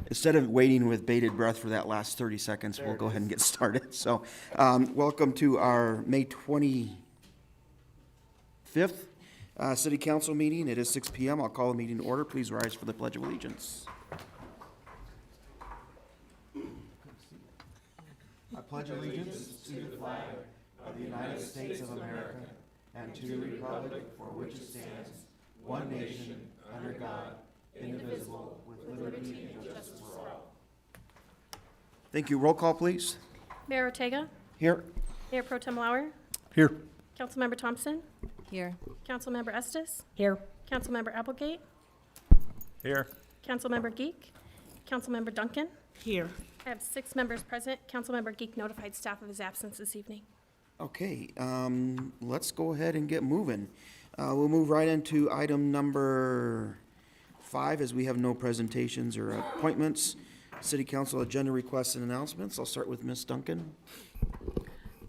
Instead of waiting with bated breath for that last 30 seconds, we'll go ahead and get started. So, welcome to our May 25th City Council meeting. It is 6 p.m. I'll call the meeting to order. Please rise for the Pledge of Allegiance. I pledge allegiance to the flag of the United States of America and to the republic for which it stands, one nation, under God, indivisible, with liberty and justice for all. Thank you. Roll call, please. Mayor Ortega. Here. Mayor Pro Tem Lauer. Here. Councilmember Thompson. Here. Councilmember Estes. Here. Councilmember Applegate. Here. Councilmember Geek. Councilmember Duncan. Here. I have 6 members present. Councilmember Geek notified staff of his absence this evening. Okay, let's go ahead and get moving. We'll move right into item number 5, as we have no presentations or appointments. City Council agenda requests and announcements. I'll start with Ms. Duncan.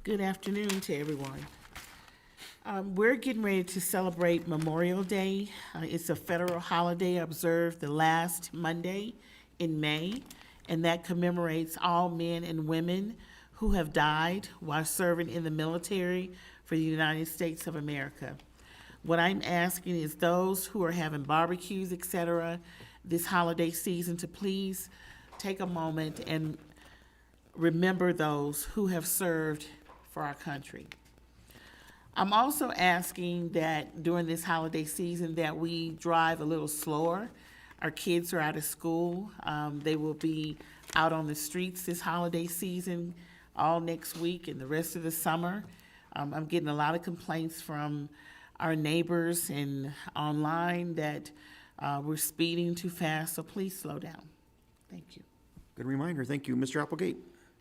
Good afternoon to everyone. We're getting ready to celebrate Memorial Day. It's a federal holiday observed the last Monday in May, and that commemorates all men and women who have died while serving in the military for the United States of America. What I'm asking is those who are having barbecues, etc., this holiday season, to please take a moment and remember those who have served for our country. I'm also asking that during this holiday season that we drive a little slower. Our kids are out of school. They will be out on the streets this holiday season, all next week and the rest of the summer. I'm getting a lot of complaints from our neighbors and online that we're speeding too fast, so please slow down. Thank you. Good reminder. Thank you. Mr. Applegate.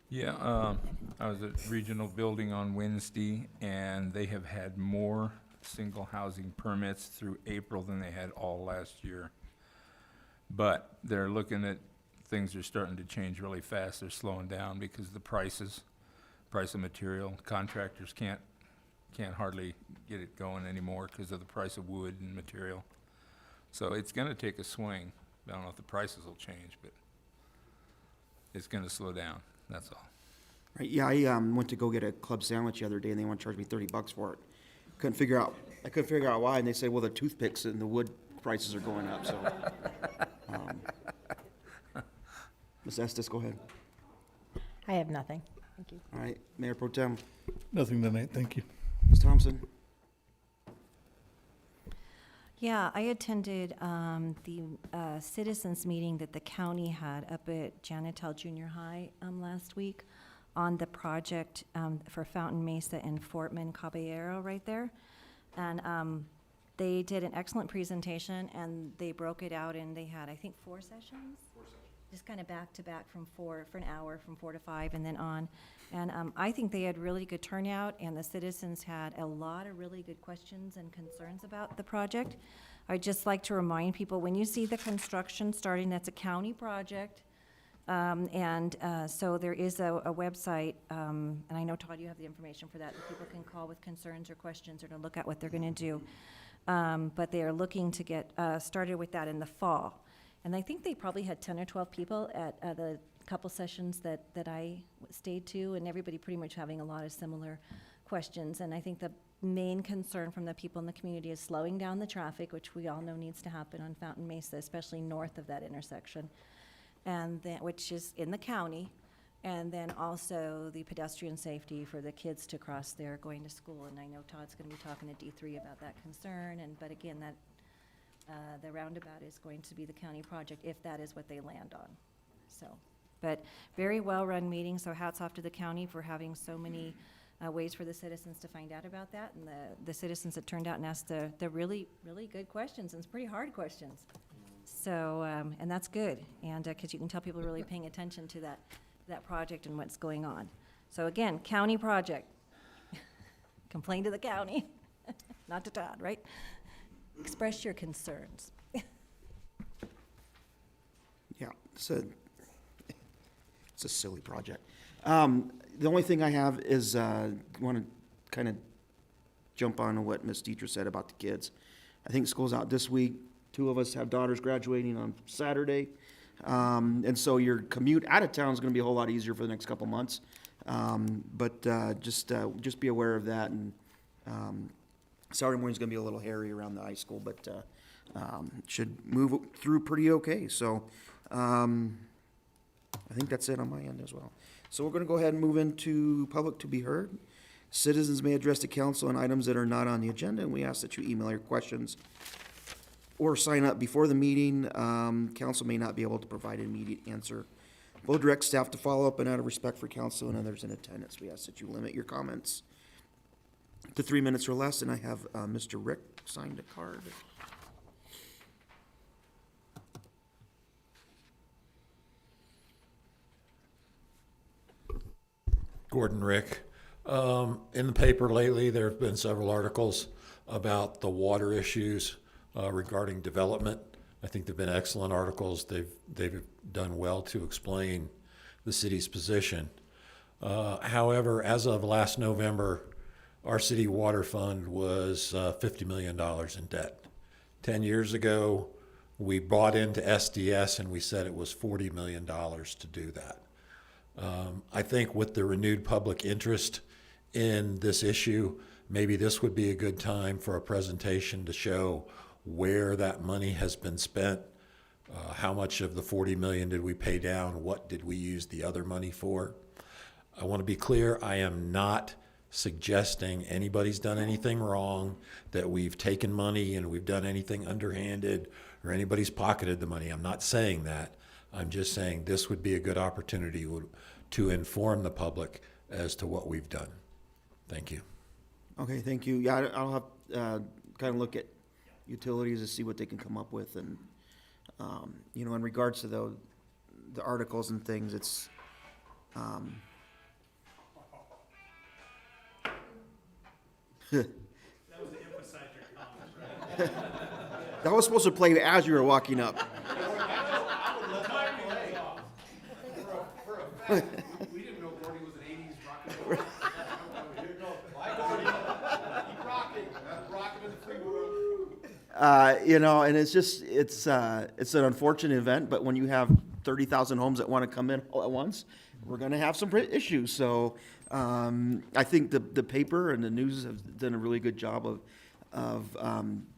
Yeah, I was at Regional Building on Wednesday, and they have had more single housing permits through April than they had all last year. But they're looking at, things are starting to change really fast. They're slowing down because of the price of material. Contractors can't hardly get it going anymore because of the price of wood and material. So it's gonna take a swing. I don't know if the prices will change, but it's gonna slow down, that's all. Right, yeah, I went to go get a club sandwich the other day, and they want to charge me $30 for it. I couldn't figure out why, and they say, well, the toothpicks and the wood prices are going up, so. Ms. Estes, go ahead. I have nothing. Thank you. All right, Mayor Pro Tem. Nothing tonight, thank you. Ms. Thompson. Yeah, I attended the citizens meeting that the county had up at Janitel Junior High last week on the project for Fountain Mesa and Fortman Caballero right there. And they did an excellent presentation, and they broke it out, and they had, I think, 4 sessions? 4 sessions. Just kind of back to back for an hour, from 4 to 5, and then on. And I think they had really good turnout, and the citizens had a lot of really good questions and concerns about the project. I'd just like to remind people, when you see the construction starting, that's a county project. So there is a website, and I know, Todd, you have the information for that people can call with concerns or questions or to look at what they're going to do. But they are looking to get started with that in the fall. And I think they probably had 10 or 12 people at the couple sessions that I stayed to, and everybody pretty much having a lot of similar questions. And I think the main concern from the people in the community is slowing down the traffic, which we all know needs to happen on Fountain Mesa, especially north of that intersection, and then, which is in the county. And then also the pedestrian safety for the kids to cross there going to school. And I know Todd's going to be talking to D3 about that concern. But again, that the roundabout is going to be the county project if that is what they land on. So, but very well-run meeting. So hats off to the county for having so many ways for the citizens to find out about that, and the citizens that turned out and asked the really, really good questions, and it's pretty hard questions. So, and that's good, and because you can tell people are really paying attention to that project and what's going on. So again, county project. Complain to the county, not to Todd, right? Express your concerns. Yeah, it's a silly project. The only thing I have is, want to kind of jump on what Ms. Dietrich said about the kids. I think school's out this week. 2 of us have daughters graduating on Saturday. And so your commute out of town is gonna be a whole lot easier for the next couple months. But just be aware of that, and Saturday morning's gonna be a little hairy around the high school, but should move through pretty okay. So I think that's it on my end as well. So we're gonna go ahead and move into public to be heard. Citizens may address the council on items that are not on the agenda, and we ask that you email your questions or sign up before the meeting. Council may not be able to provide an immediate answer. We'll direct staff to follow up, and out of respect for council and others in attendance, we ask that you limit your comments to 3 minutes or less, and I have Mr. Rick signed a card. Gordon Rick. In the paper lately, there have been several articles about the water issues regarding development. I think they've been excellent articles. They've done well to explain the city's position. However, as of last November, our city water fund was $50 million in debt. 10 years ago, we bought into SDS and we said it was $40 million to do that. I think with the renewed public interest in this issue, maybe this would be a good time for a presentation to show where that money has been spent, how much of the 40 million did we pay down, what did we use the other money for. I want to be clear, I am not suggesting anybody's done anything wrong, that we've taken money and we've done anything underhanded or anybody's pocketed the money. I'm not saying that. I'm just saying this would be a good opportunity to inform the public as to what we've done. Thank you. Okay, thank you. Yeah, I'll have, kind of look at utilities to see what they can come up with, and, you know, in regards to the articles and things, it's, that was supposed to play as you were walking up. We didn't know Gordy was an 80s rock and roll. Rocking in the free world. You know, and it's just, it's an unfortunate event, but when you have 30,000 homes that want to come in all at once, we're going to have some issues. So I think the paper and the news have done a really good job of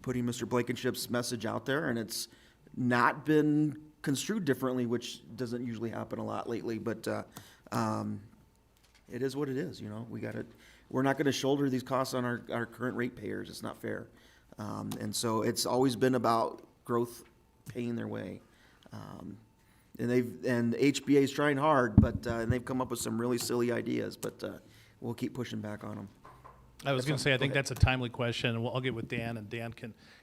putting Mr. Blankenship's message out there, and it's not been construed differently, which doesn't usually happen a lot lately, but it is what it is, you know. We're not gonna shoulder these costs on our current ratepayers. It's not fair. And so it's always been about growth paying their way. And the HBA is trying hard, but and they've come up with some really silly ideas, but we'll keep pushing back on them. I was going to say, I think that's a timely question, and I'll get with Dan, and Dan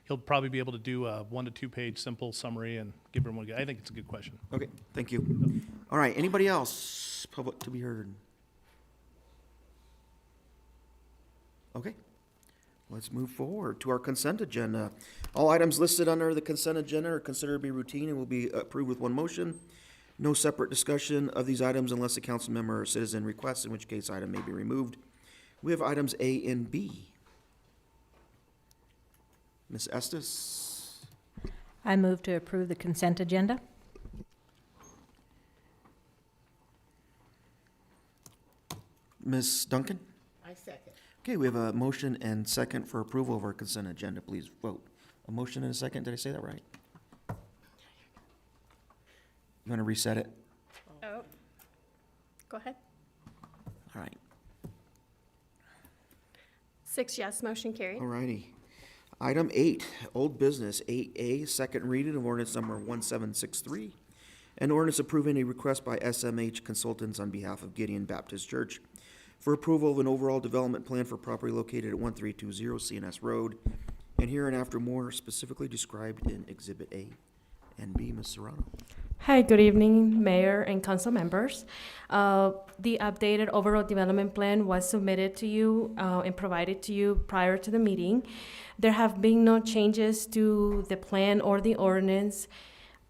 he'll probably be able to do a 1 to 2 page simple summary and give everyone, I think it's a good question. Okay, thank you. All right, anybody else, public to be heard? Okay, let's move forward to our consent agenda. All items listed under the consent agenda are considered to be routine and will be approved with one motion. No separate discussion of these items unless a council member or citizen requests, in which case item may be removed. We have items A and B. Ms. Estes? I move to approve the consent agenda. Ms. Duncan? I second. Okay, we have a motion and second for approval of our consent agenda. Please vote. A motion and a second. Did I say that right? You want to reset it? Oh, go ahead. All right. 6 yes, motion carried. All righty. Item 8, old business, 8A, second reading of ordinance number 1763. An ordinance approving a request by SMH Consultants on behalf of Gideon Baptist Church for approval of an overall development plan for property located at 1320 CNS Road, and hereinafter more specifically described in Exhibit A and B. Ms. Serrano. Hi, good evening, Mayor and council members. The updated overall development plan was submitted to you and provided to you prior to the meeting. There have been no changes to the plan or the ordinance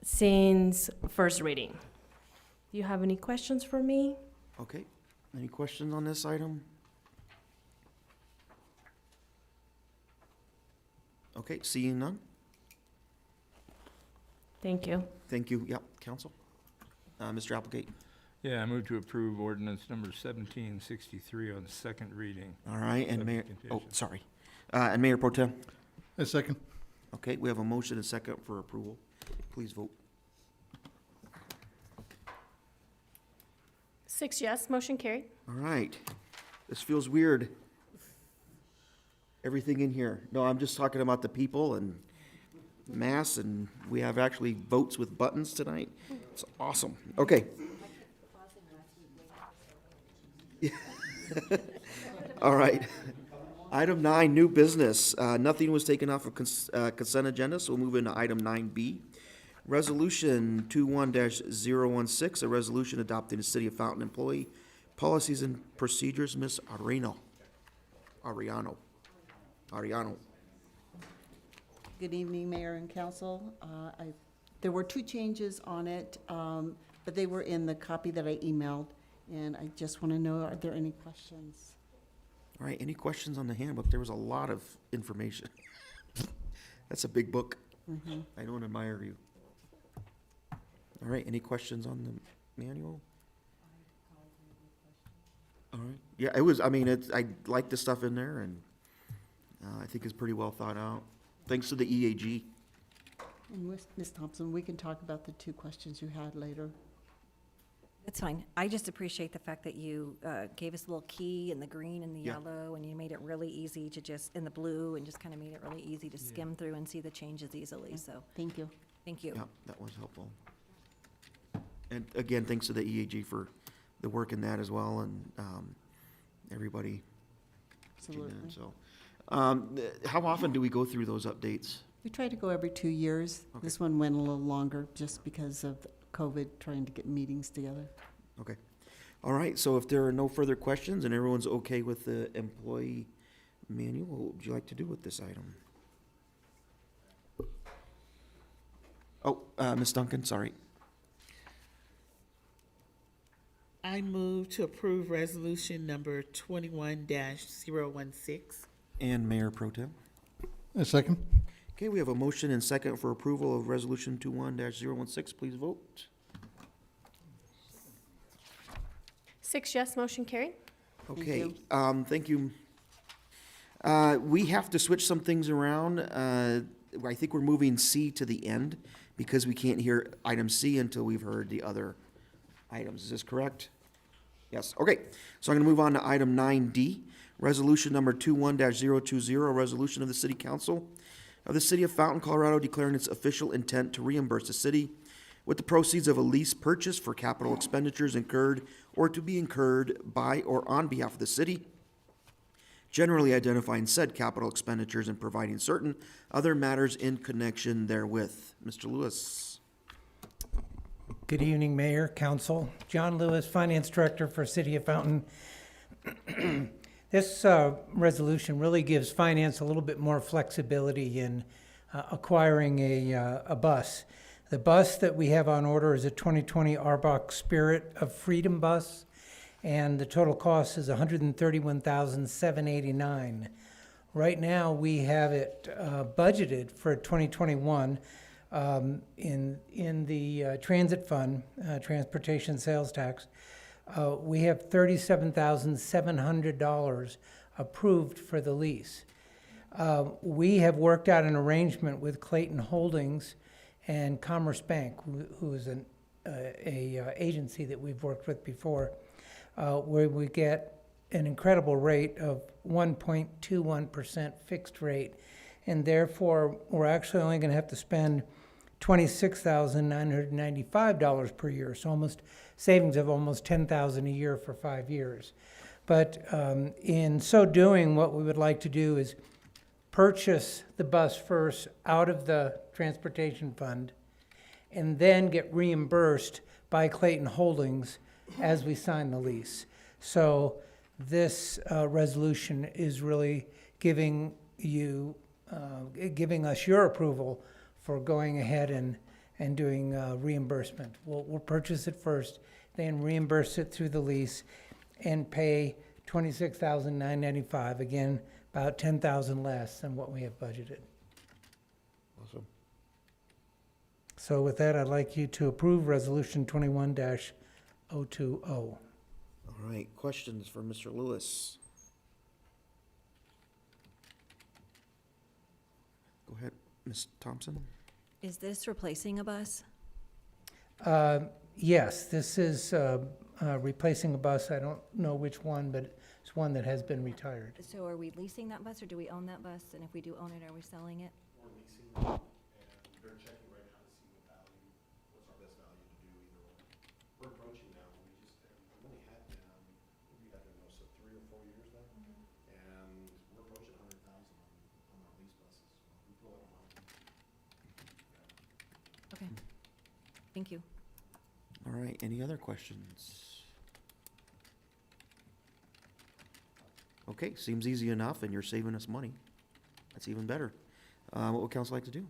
since first reading. Do you have any questions for me? Okay, any questions on this item? Okay, seeing none? Thank you. Thank you. Yep, council? Mr. Applegate. Yeah, I move to approve ordinance number 1763 on second reading. All right, and Subject Mayor, condition. oh, sorry. And Mayor Pro Tem. A second. Okay, we have a motion and second for approval. Please vote. 6 yes, motion carried. All right. This feels weird. Everything in here. No, I'm just talking about the people and mass, and we have actually votes with buttons tonight. It's awesome. Okay. All right. Item 9, new business. Nothing was taken off of consent agenda, so we'll move into item 9B. Resolution 21-016, a resolution adopting the City of Fountain employee policies and procedures. Ms. Ariano. Good evening, Mayor and Council. There were 2 changes on it, but they were in the copy that I emailed, and I just want to know, are there any questions? All right, any questions on the handbook? There was a lot of information. That's a big book. I don't admire you. All right, any questions on the manual? All right, yeah, it was, I mean, I like the stuff in there, and I think it's pretty well thought out. Thanks to the EAG. And Ms. Thompson, we can talk about the 2 questions you had later. That's fine. I just appreciate the fact that you gave us a little key in the green and the Yeah. yellow, and you made it really easy to just, in the blue, and just kind of made it really easy to skim through and see the changes easily, so, Thank you. thank you. Yeah, that was helpful. And again, thanks to the EAG for the work in that as well, and everybody. Absolutely. So, how often do we go through those updates? We try to go every 2 years. Okay. This one went a little longer just because of COVID, trying to get meetings together. Okay. All right, so if there are no further questions and everyone's okay with the employee manual, what would you like to do with this item? Oh, Ms. Duncan, sorry. I move to approve resolution number 21-016. And Mayor Pro Tem. A second. Okay, we have a motion and second for approval of resolution 21-016. Please vote. 6 yes, motion carried. Okay, you. thank you. We have to switch some things around. I think we're moving C to the end because we can't hear item C until we've heard the other items. Is this correct? Yes, okay. So I'm gonna move on to item 9D, resolution number 21-020, a resolution of the City Council of the City of Fountain, Colorado, declaring its official intent to reimburse the city with the proceeds of a lease purchase for capital expenditures incurred or to be incurred by or on behalf of the city, generally identifying said capital expenditures and providing certain other matters in connection therewith. Mr. Lewis. Good evening, Mayor, Council. John Lewis, Finance Director for City of Fountain. This resolution really gives finance a little bit more flexibility in acquiring a bus. The bus that we have on order is a 2020 Arbach Spirit of Freedom bus, and the total cost is $131,789. Right now, we have it budgeted for 2021 in the transit fund, transportation sales tax. We have $37,700 approved for the lease. We have worked out an arrangement with Clayton Holdings and Commerce Bank, who is an agency that we've worked with before, where we get an incredible rate of 1.21% fixed rate, and therefore we're actually only going to have to spend $26,995 per year, so almost savings of almost $10,000 a year for 5 years. But in so doing, what we would like to do is purchase the bus first out of the transportation fund and then get reimbursed by Clayton Holdings as we sign the lease. So this resolution is really giving us your approval for going ahead and doing reimbursement. We'll purchase it first, then reimburse it through the lease and pay $26,995, again, about $10,000 less than what we have budgeted. Awesome. So with that, I'd like you to approve Resolution 21-020. All right, questions for Mr. Lewis? Go ahead, Ms. Thompson. Is this replacing a bus? Yes, this is replacing a bus. I don't know which one, but it's one that has been retired. So are we leasing that bus, or do we own that bus? And if we do own it, are we selling it? We're leasing it, and they're checking right now to see what value, what's our best value to do either one. We're approaching now, we've only had them, we've had them, so 3 or 4 years now, and we're approaching 100,000 on our lease buses. We pull out money. Okay. Thank you. All right, any other questions? Okay, seems easy enough, and you're saving us money. That's even better. What would council like to do?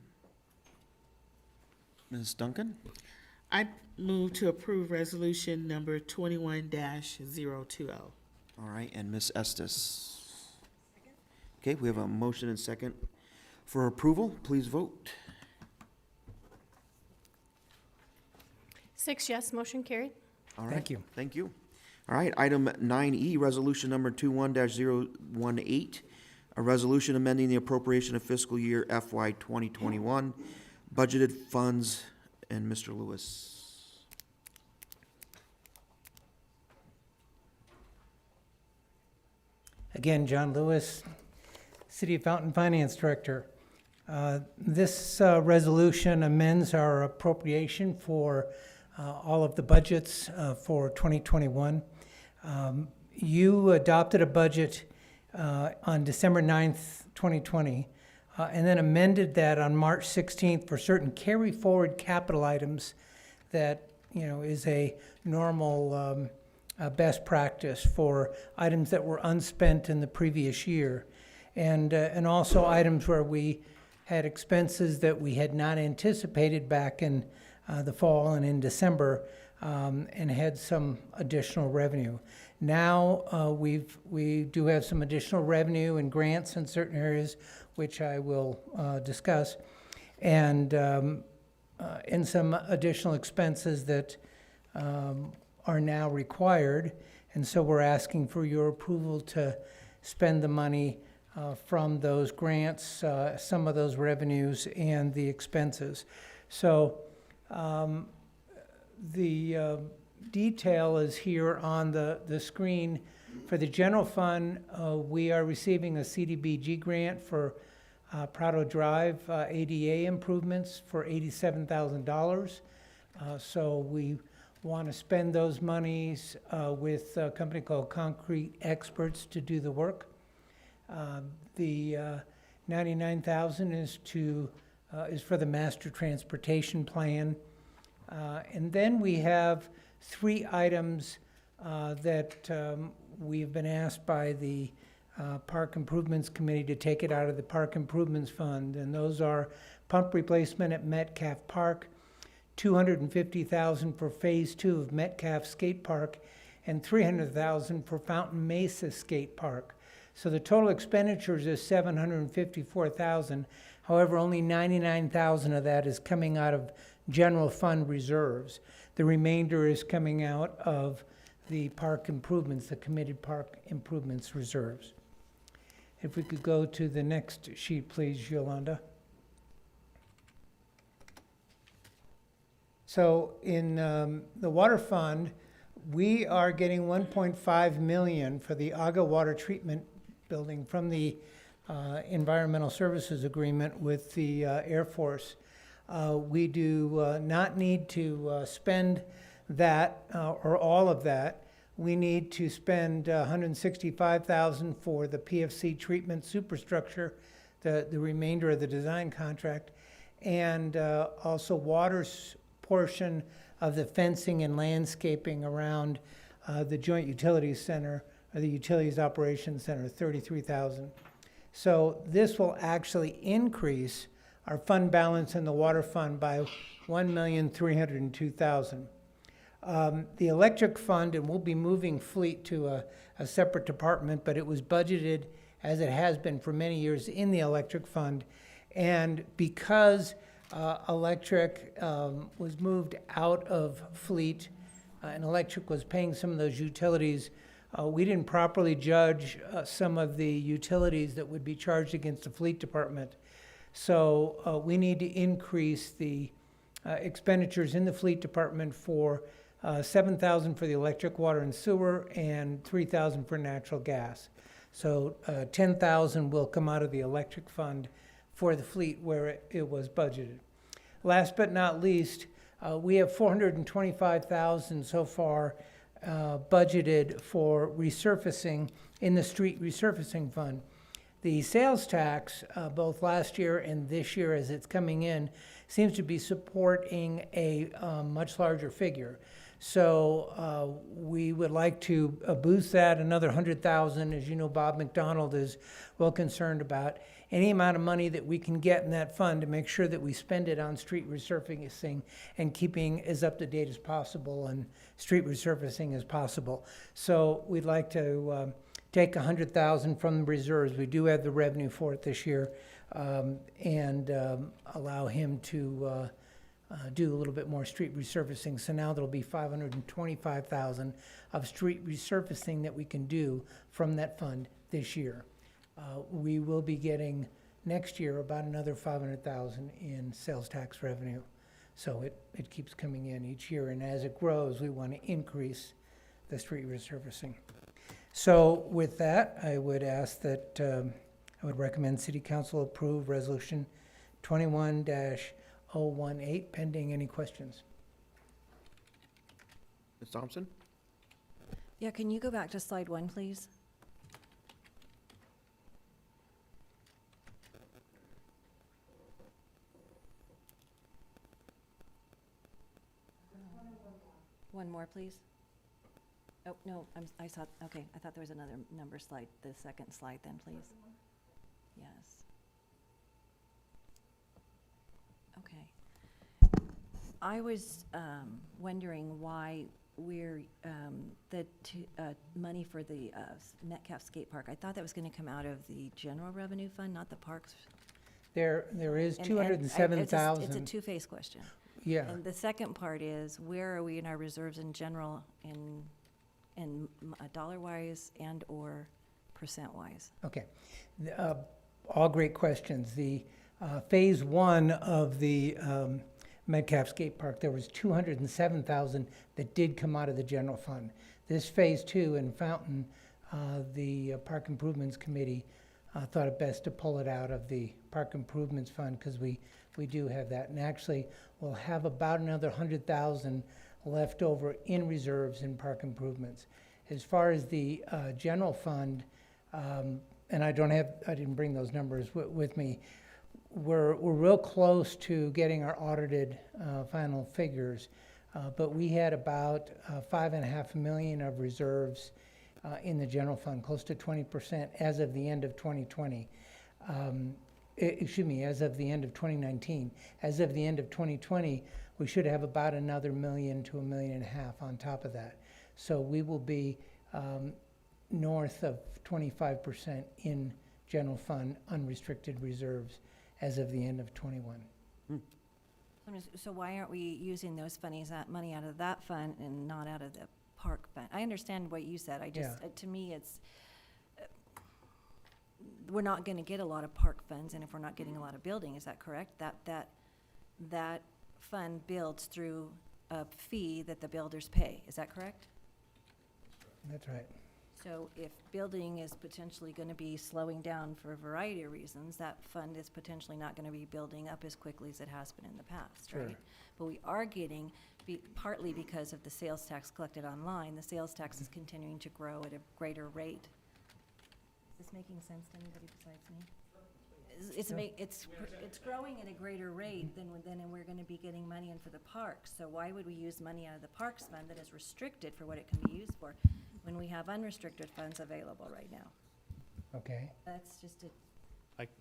Ms. Duncan? I move to approve resolution number 21-020. All right, and Ms. Estes? Okay, we have a motion and second for approval. Please vote. 6 yes, motion carried. All right. Thank you. Thank you. All right, item 9E, resolution number 21-018, a resolution amending the appropriation of fiscal year FY 2021 budgeted funds, and Mr. Lewis. Again, John Lewis, City of Fountain Finance Director. This resolution amends our appropriation for all of the budgets for 2021. You adopted a budget on December 9th, 2020, and then amended that on March 16th for certain carry-forward capital items that, is a normal best practice for items that were unspent in the previous year. And also items where we had expenses that we had not anticipated back in the fall and in December, and had some additional revenue. Now we do have some additional revenue and grants in certain areas, which I will discuss, and some additional expenses that are now required. And so we're asking for your approval to spend the money from those grants, some of those revenues, and the expenses. So the detail is here on the screen. For the general fund, we are receiving a CDBG grant for Prado Drive ADA improvements for $87,000. So we want to spend those monies with a company called Concrete Experts to do the work. The $99,000 is for the master transportation plan. And then we have 3 items that we've been asked by the Park Improvements Committee to take it out of the Park Improvements Fund. And those are pump replacement at Metcalf Park, $250,000 for Phase 2 of Metcalf Skate Park, and $300,000 for Fountain Mesa Skate Park. So the total expenditures is $754,000. However, only $99,000 of that is coming out of general fund reserves. The remainder is coming out of the park improvements, the committed park improvements reserves. If we could go to the next sheet, please, Yolanda. So in the water fund, we are getting $1.5 million for the Aga Water Treatment Building from the Environmental Services Agreement with the Air Force. We do not need to spend that or all of that. We need to spend $165,000 for the PFC treatment superstructure, the remainder of the design contract, and also water's portion of the fencing and landscaping around the Joint Utilities Center, or the Utilities Operations Center, $33,000. So this will actually increase our fund balance in the water fund by $1,302,000. The electric fund, and we'll be moving fleet to a separate department, but it was budgeted, as it has been for many years, in the electric fund. And because Electric was moved out of fleet, and electric was paying some of those utilities. We didn't properly judge some of the utilities that would be charged against the fleet department. So we need to increase the expenditures in the fleet department for $7,000 for the electric, water, and sewer, and $3,000 for natural gas. So $10,000 will come out of the electric fund for the fleet where it was budgeted. Last but not least, we have $425,000 so far budgeted for resurfacing in the street resurfacing fund. The sales tax, both last year and this year as it's coming in, seems to be supporting a much larger figure. So we would like to boost that another $100,000. As you know, Bob McDonald is well concerned about any amount of money that we can get in that fund to make sure that we spend it on street resurfacing and keeping as up to date as possible and street resurfacing as possible. So we'd like to take $100,000 from the reserves. We do have the revenue for it this year, and allow him to do a little bit more street resurfacing. So now there'll be $525,000 of street resurfacing that we can do from that fund this year. We will be getting next year about another $500,000 in sales tax revenue. So it keeps coming in each year, and as it grows, we want to increase the street resurfacing. So with that, I would ask that, I would recommend City Council approve Resolution 21-018 pending any questions. Ms. Thompson? Yeah, can you go back to slide 1, please? One more, please. Oh, no, I saw, okay, I thought there was another number slide, the second slide then, please. Yes. Okay. I was wondering why we're, money for the Metcalf Skate Park, I thought that was gonna come out of the general revenue fund, not the parks. There is And $207,000. It's a two-phase question. Yeah. And the second part is, where are we in our reserves in general, in dollar-wise and/or percent-wise? Okay. All great questions. The phase 1 of the Metcalf Skate Park, there was $207,000 that did come out of the general fund. This phase 2 in Fountain, the Park Improvements Committee thought it best to pull it out of the Park Improvements Fund because we do have that. And actually, we'll have about another $100,000 left over in reserves in park improvements. As far as the general fund, and I didn't bring those numbers with me, we're real close to getting our audited final figures, but we had about $5.5 million of reserves in the general fund, close to 20% as of the end of 2020. As of the end of 2019. As of the end of 2020, we should have about another $1 million to $1.5 million on top of that. So we will be north of 25% in general fund unrestricted reserves as of the end of 21. So why aren't we using those money out of that fund and not out of the park fund? I understand what you said. I just, to me, it's, we're not going to get a lot of park funds, and if we're not getting a lot of building, is that correct? That fund builds through a fee that the builders pay. Is that correct? That's right. So if building is potentially going to be slowing down for a variety of reasons, that fund is potentially not going to be building up as quickly as it has been in the past, Sure. right? But we are getting, partly because of the sales tax collected online, the sales tax is continuing to grow at a greater rate. Is this making sense to anybody besides me? It's growing at a greater rate than we're going to be getting money in for the parks. So why would we use money out of the parks fund that is restricted for what it can be used for when we have unrestricted funds available right now? Okay. That's just a,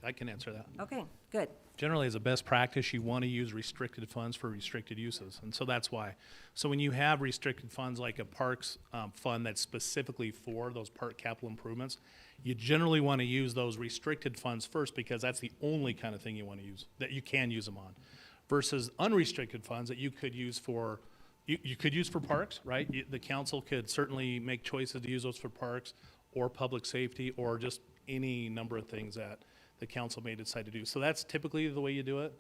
I can answer that. okay, good. Generally, as a best practice, you want to use restricted funds for restricted uses, and so that's why. So when you have restricted funds like a parks fund that's specifically for those park capital improvements, you generally want to use those restricted funds first because that's the only kind of thing you want to use, that you can use them on. versus unrestricted funds that you could use for, you could use for parks, right? The council could certainly make choices to use those for parks or public safety or just any number of things that the council may decide to do. So that's typically the way you do it,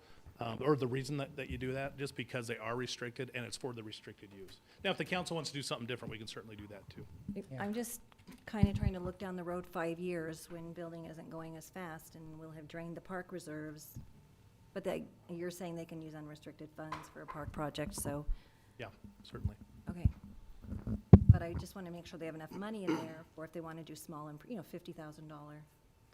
or the reason that you do that, just because they are restricted and it's for the restricted use. Now, if the council wants to do something different, we can certainly do that too. I'm just kind of trying to look down the road 5 years when building isn't going as fast and we'll have drained the park reserves. But you're saying they can use unrestricted funds for a park project, so, Yeah, certainly. okay. But I just want to make sure they have enough money in there for if they want to do small, $50,000,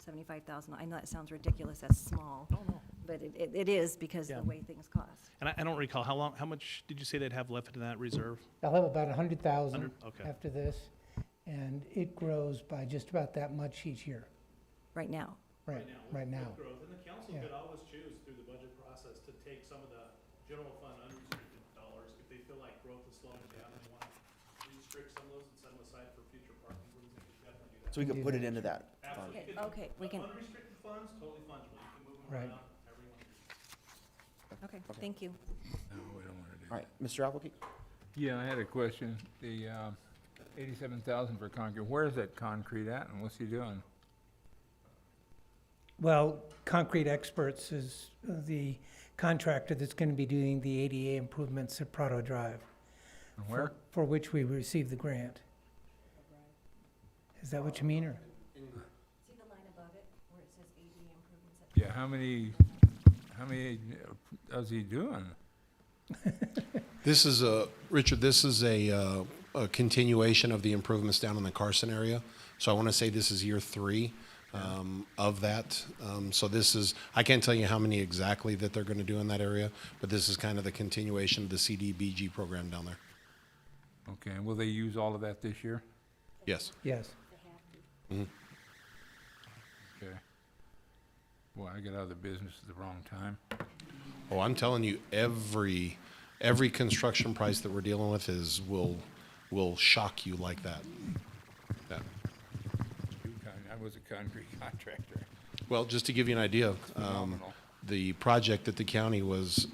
$75,000. I know that sounds ridiculous, that's small. Oh, no. But it is because of Yeah. the way things cost. And I don't recall, how much did you say they'd have left in that reserve? I'll have about 100,000 100? Okay. after this, and it grows by just about that much each year, Right now. right now. Growth, and the council Yeah. could always choose through the budget process to take some of the general fund unrestricted dollars if they feel like growth is slowing down and they want to restrict some of those and set them aside for future park improvements. They could definitely do that. So we could put it into that fund. Absolutely. Okay, we can, Unrestricted funds, totally fungible. You can move them Right. around however you want to. okay, thank you. No, we don't want to do All that. right, Mr. Applegate? Yeah, I had a question. The 87,000 for concrete, where is that concrete at and what's he doing? Well, Concrete Experts is the contractor that's going to be doing the ADA improvements at Prado Drive, And where? for which we received the grant. Is that what you mean, or? See the line above it where it says AD improvements? Yeah, how many is he doing? This is Richard, this is a continuation of the improvements down in the Carson area. So I want to say this is year 3 of that. So this is, I can't tell you how many exactly that they're going to do in that area, but this is kind of the continuation of the CDBG program down there. Okay, and will they use all of that this year? Yes. Yes. Mhm. Okay. Well, I got out of the business at the wrong time. Oh, I'm telling you, every construction price that we're dealing with will shock you like that. Yeah. I was a concrete contractor. Well, just to give you an idea, Phenomenal. the project that the county was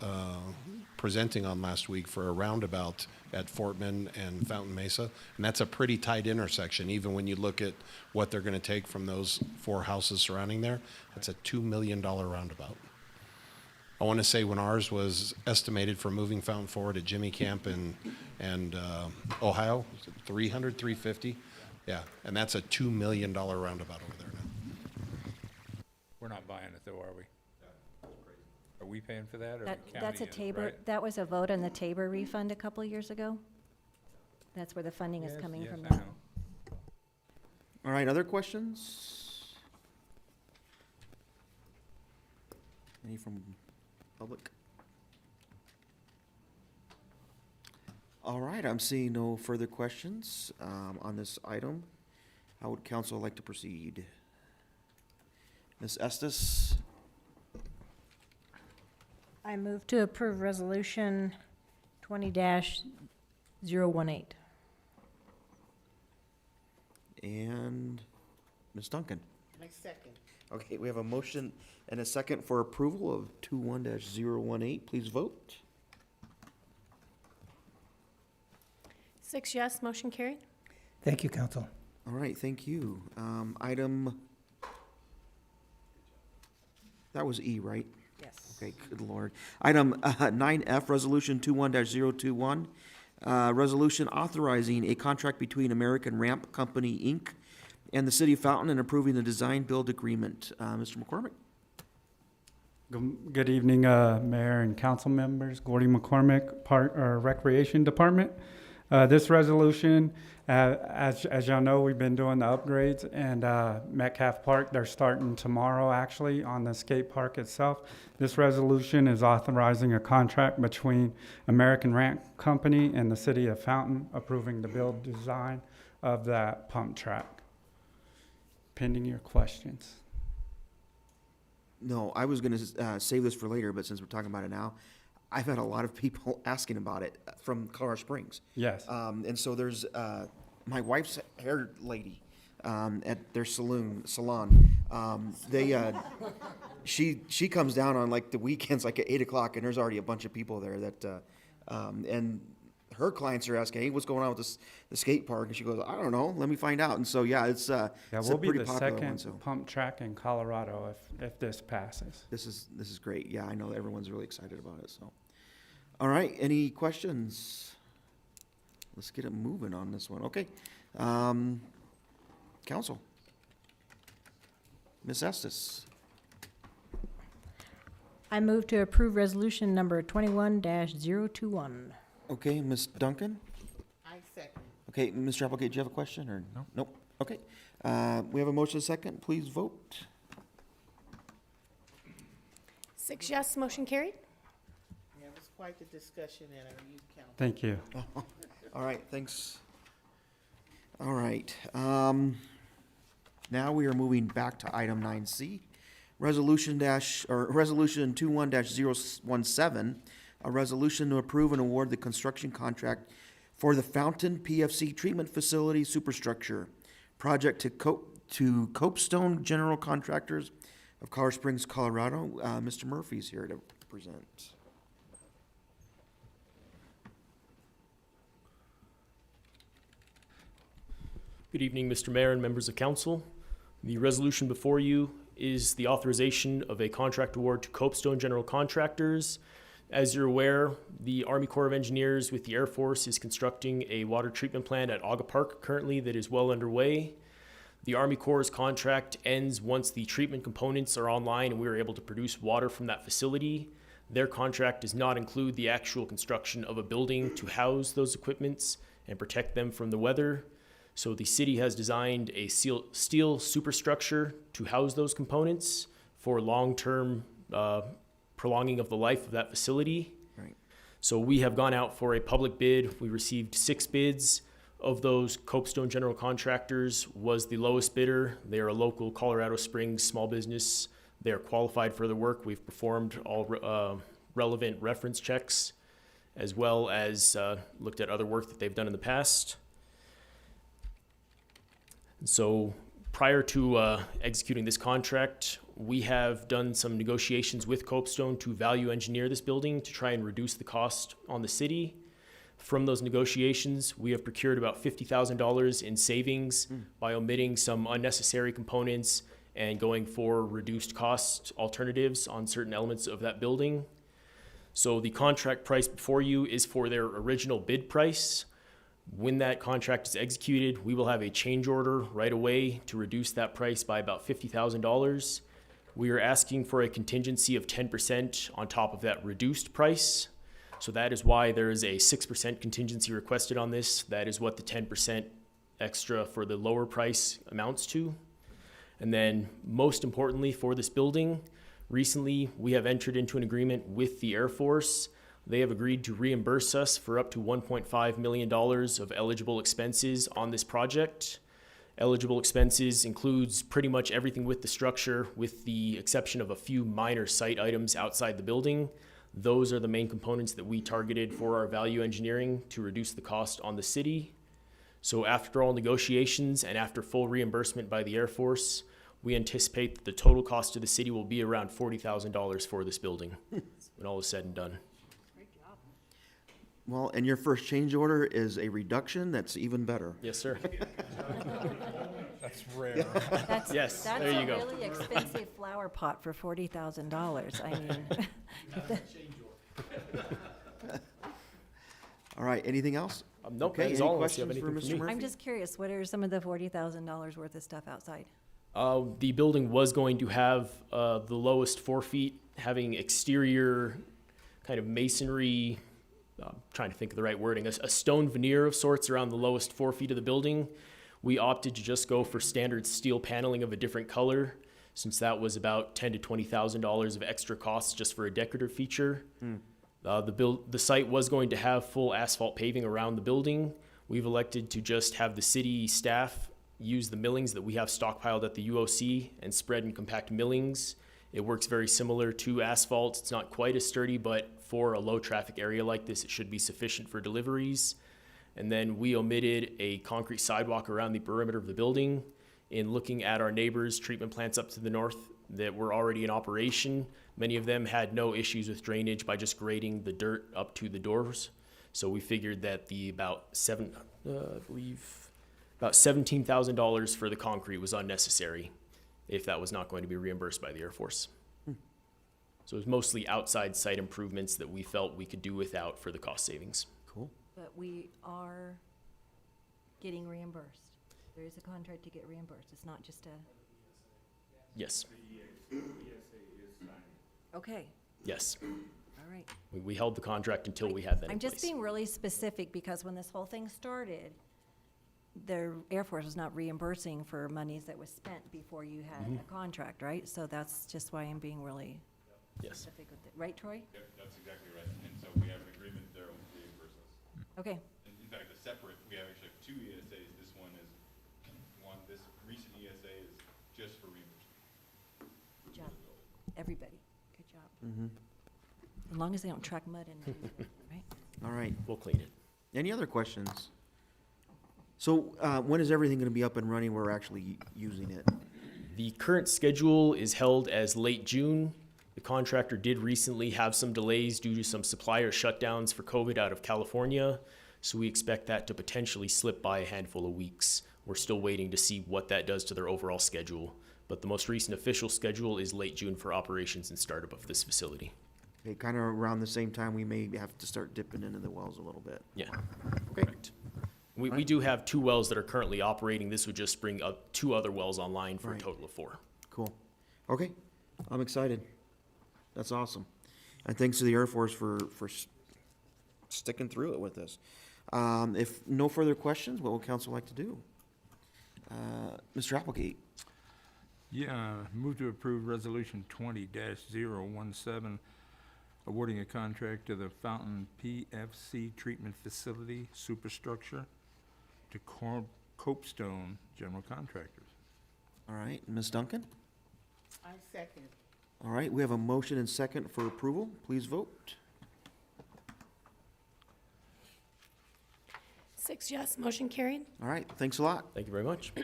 presenting on last week for a roundabout at Fortman and Fountain Mesa, and that's a pretty tight intersection, even when you look at what they're going to take from those 4 houses surrounding there. That's a $2 million roundabout. I want to say when ours was estimated for moving Fountain forward at Jimmy Camp and Ohio, was it 300, 350? Yeah, and that's a $2 million roundabout over there now. We're not buying it though, are we? Are we paying for that or the That's county a is, Tabor, right? that was a vote on the Tabor refund a couple years ago. That's where the funding is Yes, coming yes, from I now. know. All right, other questions? Any from public? All right, I'm seeing no further questions on this item. How would council like to proceed? Ms. Estes? I move to approve Resolution 20-018. And Ms. Duncan? My second. Okay, we have a motion and a second for approval of 21-018. Please vote. 6 yes, motion carried. Thank you, council. All right, thank you. Item, that was E, right? Yes. Okay, good lord. Item 9F, Resolution 21-021, resolution authorizing a contract between American Ramp Company, Inc. and the City of Fountain and approving the design-build agreement. Mr. McCormick? Good evening, Mayor and council members. Gordy McCormick, Recreation Department. This resolution, as y'all know, we've been doing the upgrades, and Metcalf Park, they're starting tomorrow, actually, on the skate park itself. This resolution is authorizing a contract between American Ramp Company and the City of Fountain, approving the build design of that pump track. Pending your questions. No, I was gonna save this for later, but since we're talking about it now, I've had a lot of people asking about it from Colorado Springs. Yes. And so there's my wife's hair lady at their salon. She comes down on like the weekends, like at 8 o'clock, and there's already a bunch of people there that, and her clients are asking, hey, what's going on with the skate park? And she goes, I don't know, let me find out. And so, yeah, it's a We'll be pretty the popular one. second So pump track in Colorado if this passes. this is great. Yeah, I know everyone's really excited about it. So, all right, any questions? Let's get it moving on this one. Okay, council, Ms. Estes. I move to approve resolution number 21-021. Okay, Ms. Duncan. I second. Okay, Mr. Applegate, do you have a question or no? Nope. Okay, we have a motion second. Please vote. 6 yes, motion carried. Yeah, it was quite the discussion at our youth council. Thank you. All right, thanks. All right, now we are moving back to item 9C. Resolution 21-017, a resolution to approve and award the construction contract for the Fountain PFC Treatment Facility Superstructure project to Copestone General Contractors of Colorado Springs, Colorado. Mr. Murphy's here to present. Good evening, Mr. Mayor and members of council. The resolution before you is the authorization of a contract award to Copestone General Contractors. As you're aware, the Army Corps of Engineers with the Air Force is constructing a water treatment plant at Aga Park currently that is well underway. The Army Corps' contract ends once the treatment components are online and we are able to produce water from that facility. Their contract does not include the actual construction of a building to house those equipments and protect them from the weather. So the city has designed a steel superstructure to house those components for long-term prolonging of the life of that facility. Right. So we have gone out for a public bid. We received 6 bids. Of those, Copestone General Contractors was the lowest bidder. They are a local Colorado Springs small business. They are qualified for the work. We've performed all relevant reference checks, as well as looked at other work that they've done in the past. So prior to executing this contract, we have done some negotiations with Copestone to value engineer this building to try and reduce the cost on the city. From those negotiations, we have procured about $50,000 in savings by omitting some unnecessary components and going for reduced cost alternatives on certain elements of that building. So the contract price before you is for their original bid price. When that contract is executed, we will have a change order right away to reduce that price by about $50,000. We are asking for a contingency of 10% on top of that reduced price. So that is why there is a 6% contingency requested on this. That is what the 10% extra for the lower price amounts to. And then most importantly for this building, recently we have entered into an agreement with the Air Force. They have agreed to reimburse us for up to $1.5 million of eligible expenses on this project. Eligible expenses includes pretty much everything with the structure, with the exception of a few minor site items outside the building. Those are the main components that we targeted for our value engineering to reduce the cost on the city. So after all negotiations and after full reimbursement by the Air Force, we anticipate that the total cost to the city will be around $40,000 for this building when all is said and done. Well, and your first change order is a reduction. That's even better. Yes, sir. That's rare. Yes, That's there you a go. really expensive flower pot for $40,000. I mean, All right, anything else? Nope, Okay, that is any all unless you have questions for anything for Mr. me. Murphy? I'm just curious, what are some of the $40,000 worth of stuff outside? The building was going to have the lowest 4 feet, having exterior kind of masonry, trying to think of the right wording, a stone veneer of sorts around the lowest 4 feet of the building. We opted to just go for standard steel paneling of a different color, since that was about $10,000 to $20,000 of extra costs just for a decorative feature. The site was going to have full asphalt paving around the building. We've elected to just have the city staff use the millings that we have stockpiled at the UOC and spread and compact millings. It works very similar to asphalt. It's not quite as sturdy, but for a low traffic area like this, it should be sufficient for deliveries. And then we omitted a concrete sidewalk around the perimeter of the building. In looking at our neighbors' treatment plants up to the north that were already in operation, many of them had no issues with drainage by just grading the dirt up to the doors. So we figured that about $17,000 for the concrete was unnecessary if that was not going to be reimbursed by the Air Force. So it was mostly outside site improvements that we felt we could do without for the cost savings. Cool. But we are getting reimbursed. There is a contract to get reimbursed. It's not just a, Yes, okay, yes. all right. We held the contract until we had that in I'm place. just being really specific because when this whole thing started, the Air Force was not reimbursing for monies that was spent before you had a contract, right? So that's just why I'm being really Yes. specific with it. Right, Troy? Yep, that's exactly right. And so we have an agreement there with reimburse us. Okay, In fact, a separate, we have actually two ESAs. This one is, this recent ESA is just for reimbursement. good job, everybody. Good job. Mm-hmm. As long as they don't track mud in, right? All right. We'll clean it. Any other questions? So when is everything going to be up and running? We're actually using it. The current schedule is held as late June. The contractor did recently have some delays due to some supplier shutdowns for COVID out of California, so we expect that to potentially slip by a handful of weeks. We're still waiting to see what that does to their overall schedule, but the most recent official schedule is late June for operations and startup of this facility. Okay, kind of around the same time, we may have to start dipping into the wells a little bit. Yeah, Okay. correct. We do have 2 wells that are currently operating. This would just bring up 2 other wells online for Right. a total of 4. Cool. Okay, I'm excited. That's awesome. And thanks to the Air Force for sticking through it with us. If no further questions, what would council like to do? Mr. Applegate? Yeah, move to approve resolution 20-017, awarding a contract to the Fountain PFC Treatment Facility Superstructure to Copestone General Contractors. All right, Ms. Duncan? I second. All right, we have a motion and second for approval. Please vote. 6 yes, motion carried. All right, thanks a lot. Thank you very much.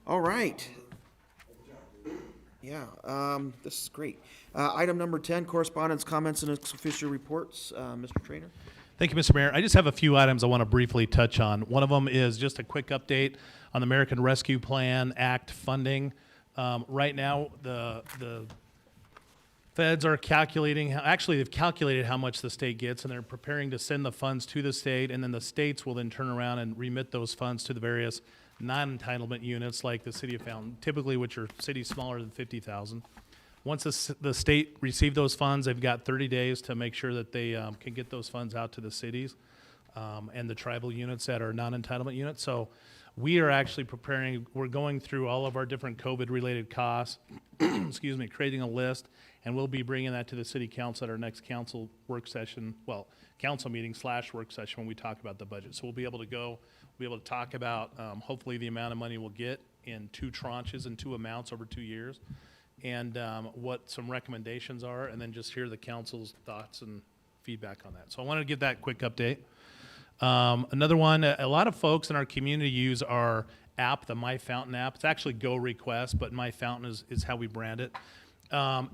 All right. Yeah, this is great. Item number 10, correspondence, comments, and ex officio reports. Mr. Trainer? Thank you, Mr. Mayor. I just have a few items I want to briefly touch on. One of them is just a quick update on the American Rescue Plan Act funding. Right now, the feds are calculating, actually they've calculated how much the state gets, and they're preparing to send the funds to the state, and then the states will then turn around and remit those funds to the various non-entitlement units like the city of Fountain, typically which are cities smaller than 50,000. Once the state receive those funds, they've got 30 days to make sure that they can get those funds out to the cities and the tribal units that are non-entitlement units. So we are actually preparing, we're going through all of our different COVID-related costs, excuse me, creating a list, and we'll be bringing that to the city council at our next council work session, well, council meeting / work session when we talk about the budget. So we'll be able to go, be able to talk about hopefully the amount of money we'll get in 2 tranches and 2 amounts over 2 years, and what some recommendations are, and then just hear the council's thoughts and feedback on that. So I wanted to give that quick update. Another one, a lot of folks in our community use our app, the My Fountain app. It's actually Go Request, but My Fountain is how we brand it.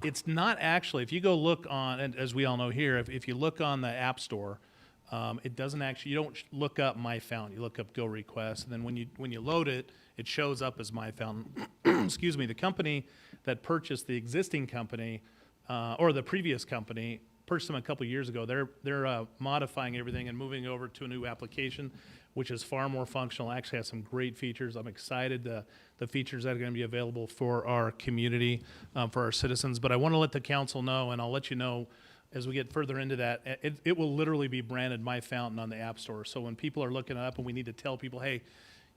It's not actually, if you go look on, and as we all know here, if you look on the App Store, it doesn't actually, you don't look up My Fountain, you look up Go Request, and then when you load it, it shows up as My Fountain. Excuse me, the company that purchased the existing company, or the previous company, purchased them a couple years ago. They're modifying everything and moving over to a new application, which is far more functional, actually has some great features. I'm excited the features that are going to be available for our community, for our citizens. But I want to let the council know, and I'll let you know as we get further into that, it will literally be branded My Fountain on the App Store. So when people are looking it up and we need to tell people, hey,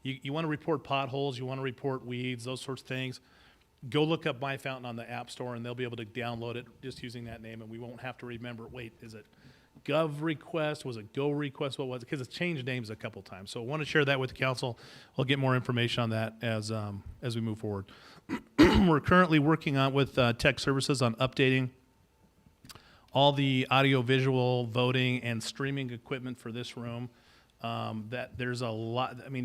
you want to report potholes, you want to report weeds, those sorts of things, go look up My Fountain on the App Store, and they'll be able to download it just using that name, and we won't have to remember, wait, is it Gov Request? Was it Go Request? What was it? Because it's changed names a couple times. So I want to share that with the council. I'll get more information on that as we move forward. We're currently working on with Tech Services on updating all the audio-visual voting and streaming equipment for this room. That there's a lot. I mean,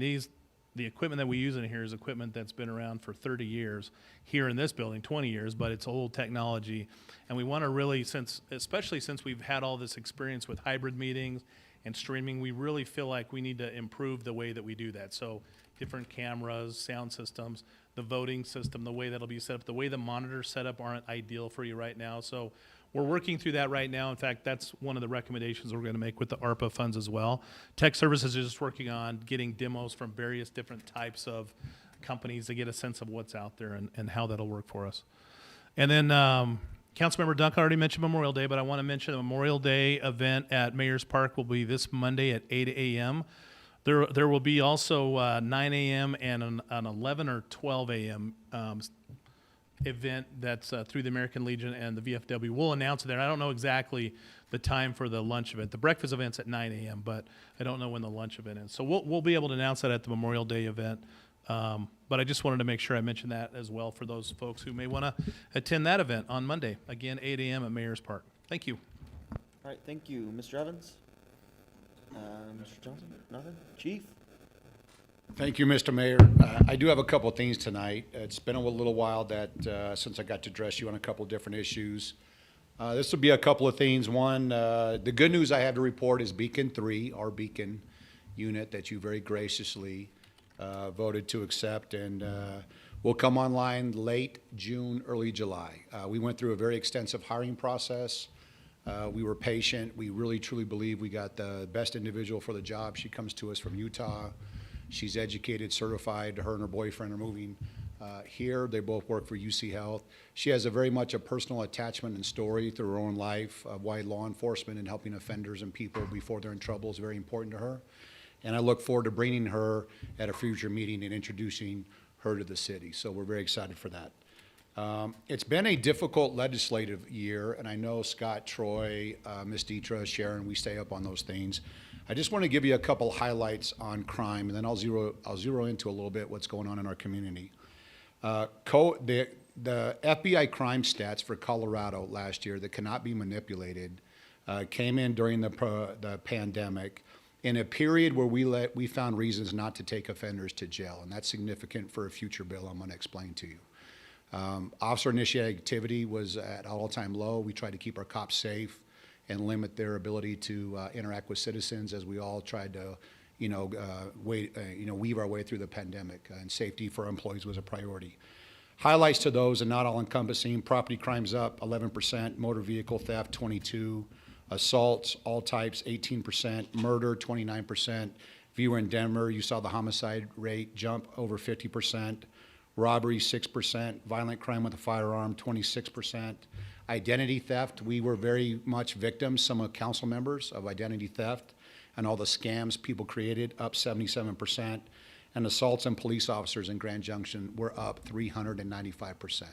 the equipment that we use in here is equipment that's been around for 30 years, here in this building, 20 years, but it's old technology. And we want to really, especially since we've had all this experience with hybrid meetings and streaming, we really feel like we need to improve the way that we do that. So different cameras, sound systems, the voting system, the way that'll be set up, the way the monitors set up aren't ideal for you right now. So we're working through that right now. In fact, that's one of the recommendations we're going to make with the ARPA funds as well. Tech Services is just working on getting demos from various different types of companies to get a sense of what's out there and how that'll work for us. And then Councilmember Duncan already mentioned Memorial Day, but I want to mention the Memorial Day event at Mayor's Park will be this Monday at 8 a.m. There will be also 9 a.m. and an 11 or 12 a.m. Event that's through the American Legion and the VFW. We'll announce it there. I don't know exactly the time for the lunch event. The breakfast event's at 9 a.m., but I don't know when the lunch event is. So we'll be able to announce that at the Memorial Day event. But I just wanted to make sure I mentioned that as well for those folks who may want to attend that event on Monday. Again, 8 a.m. at Mayor's Park. Thank you. All right, thank you. Mr. Evans? Mr. Johnson? Nothing? Chief? Thank you, Mr. Mayor. I do have a couple of things tonight. It's been a little while that since I got to address you on a couple of different issues. This will be a couple of things. One, the good news I have to report is Beacon 3, our Beacon unit that you very graciously voted to accept, and will come online late June, early July. We went through a very extensive hiring process. We were patient. We really, truly believe we got the best individual for the job. She comes to us from Utah. She's educated, certified. Her and her boyfriend are moving here. They both work for UC Health. She has a very much a personal attachment and story through her own life of why law enforcement and helping offenders and people before they're in trouble is very important to her. And I look forward to bringing her at a future meeting and introducing her to the city. So we're very excited for that. It's been a difficult legislative year, and I know Scott, Troy, Ms. Dietra, Sharon, we stay up on those things. I just want to give you a couple highlights on crime, and then I'll zero into a little bit what's going on in our community. The FBI crime stats for Colorado last year that cannot be manipulated came in during the pandemic in a period where we found reasons not to take offenders to jail, and that's significant for a future bill I'm going to explain to you. Officer-initiated activity was at all-time low. We tried to keep our cops safe and limit their ability to interact with citizens as we all tried to, weave our way through the pandemic. And safety for our employees was a priority. Highlights to those, and not all-encompassing: property crimes up 11%, motor vehicle theft 22%, assaults all types 18%, murder 29%. If you were in Denver, you saw the homicide rate jump over 50%. Robbery 6%, violent crime with a firearm 26%. Identity theft, we were very much victims, some of council members, of identity theft and all the scams people created, up 77%. And assaults on police officers in Grand Junction were up 395%,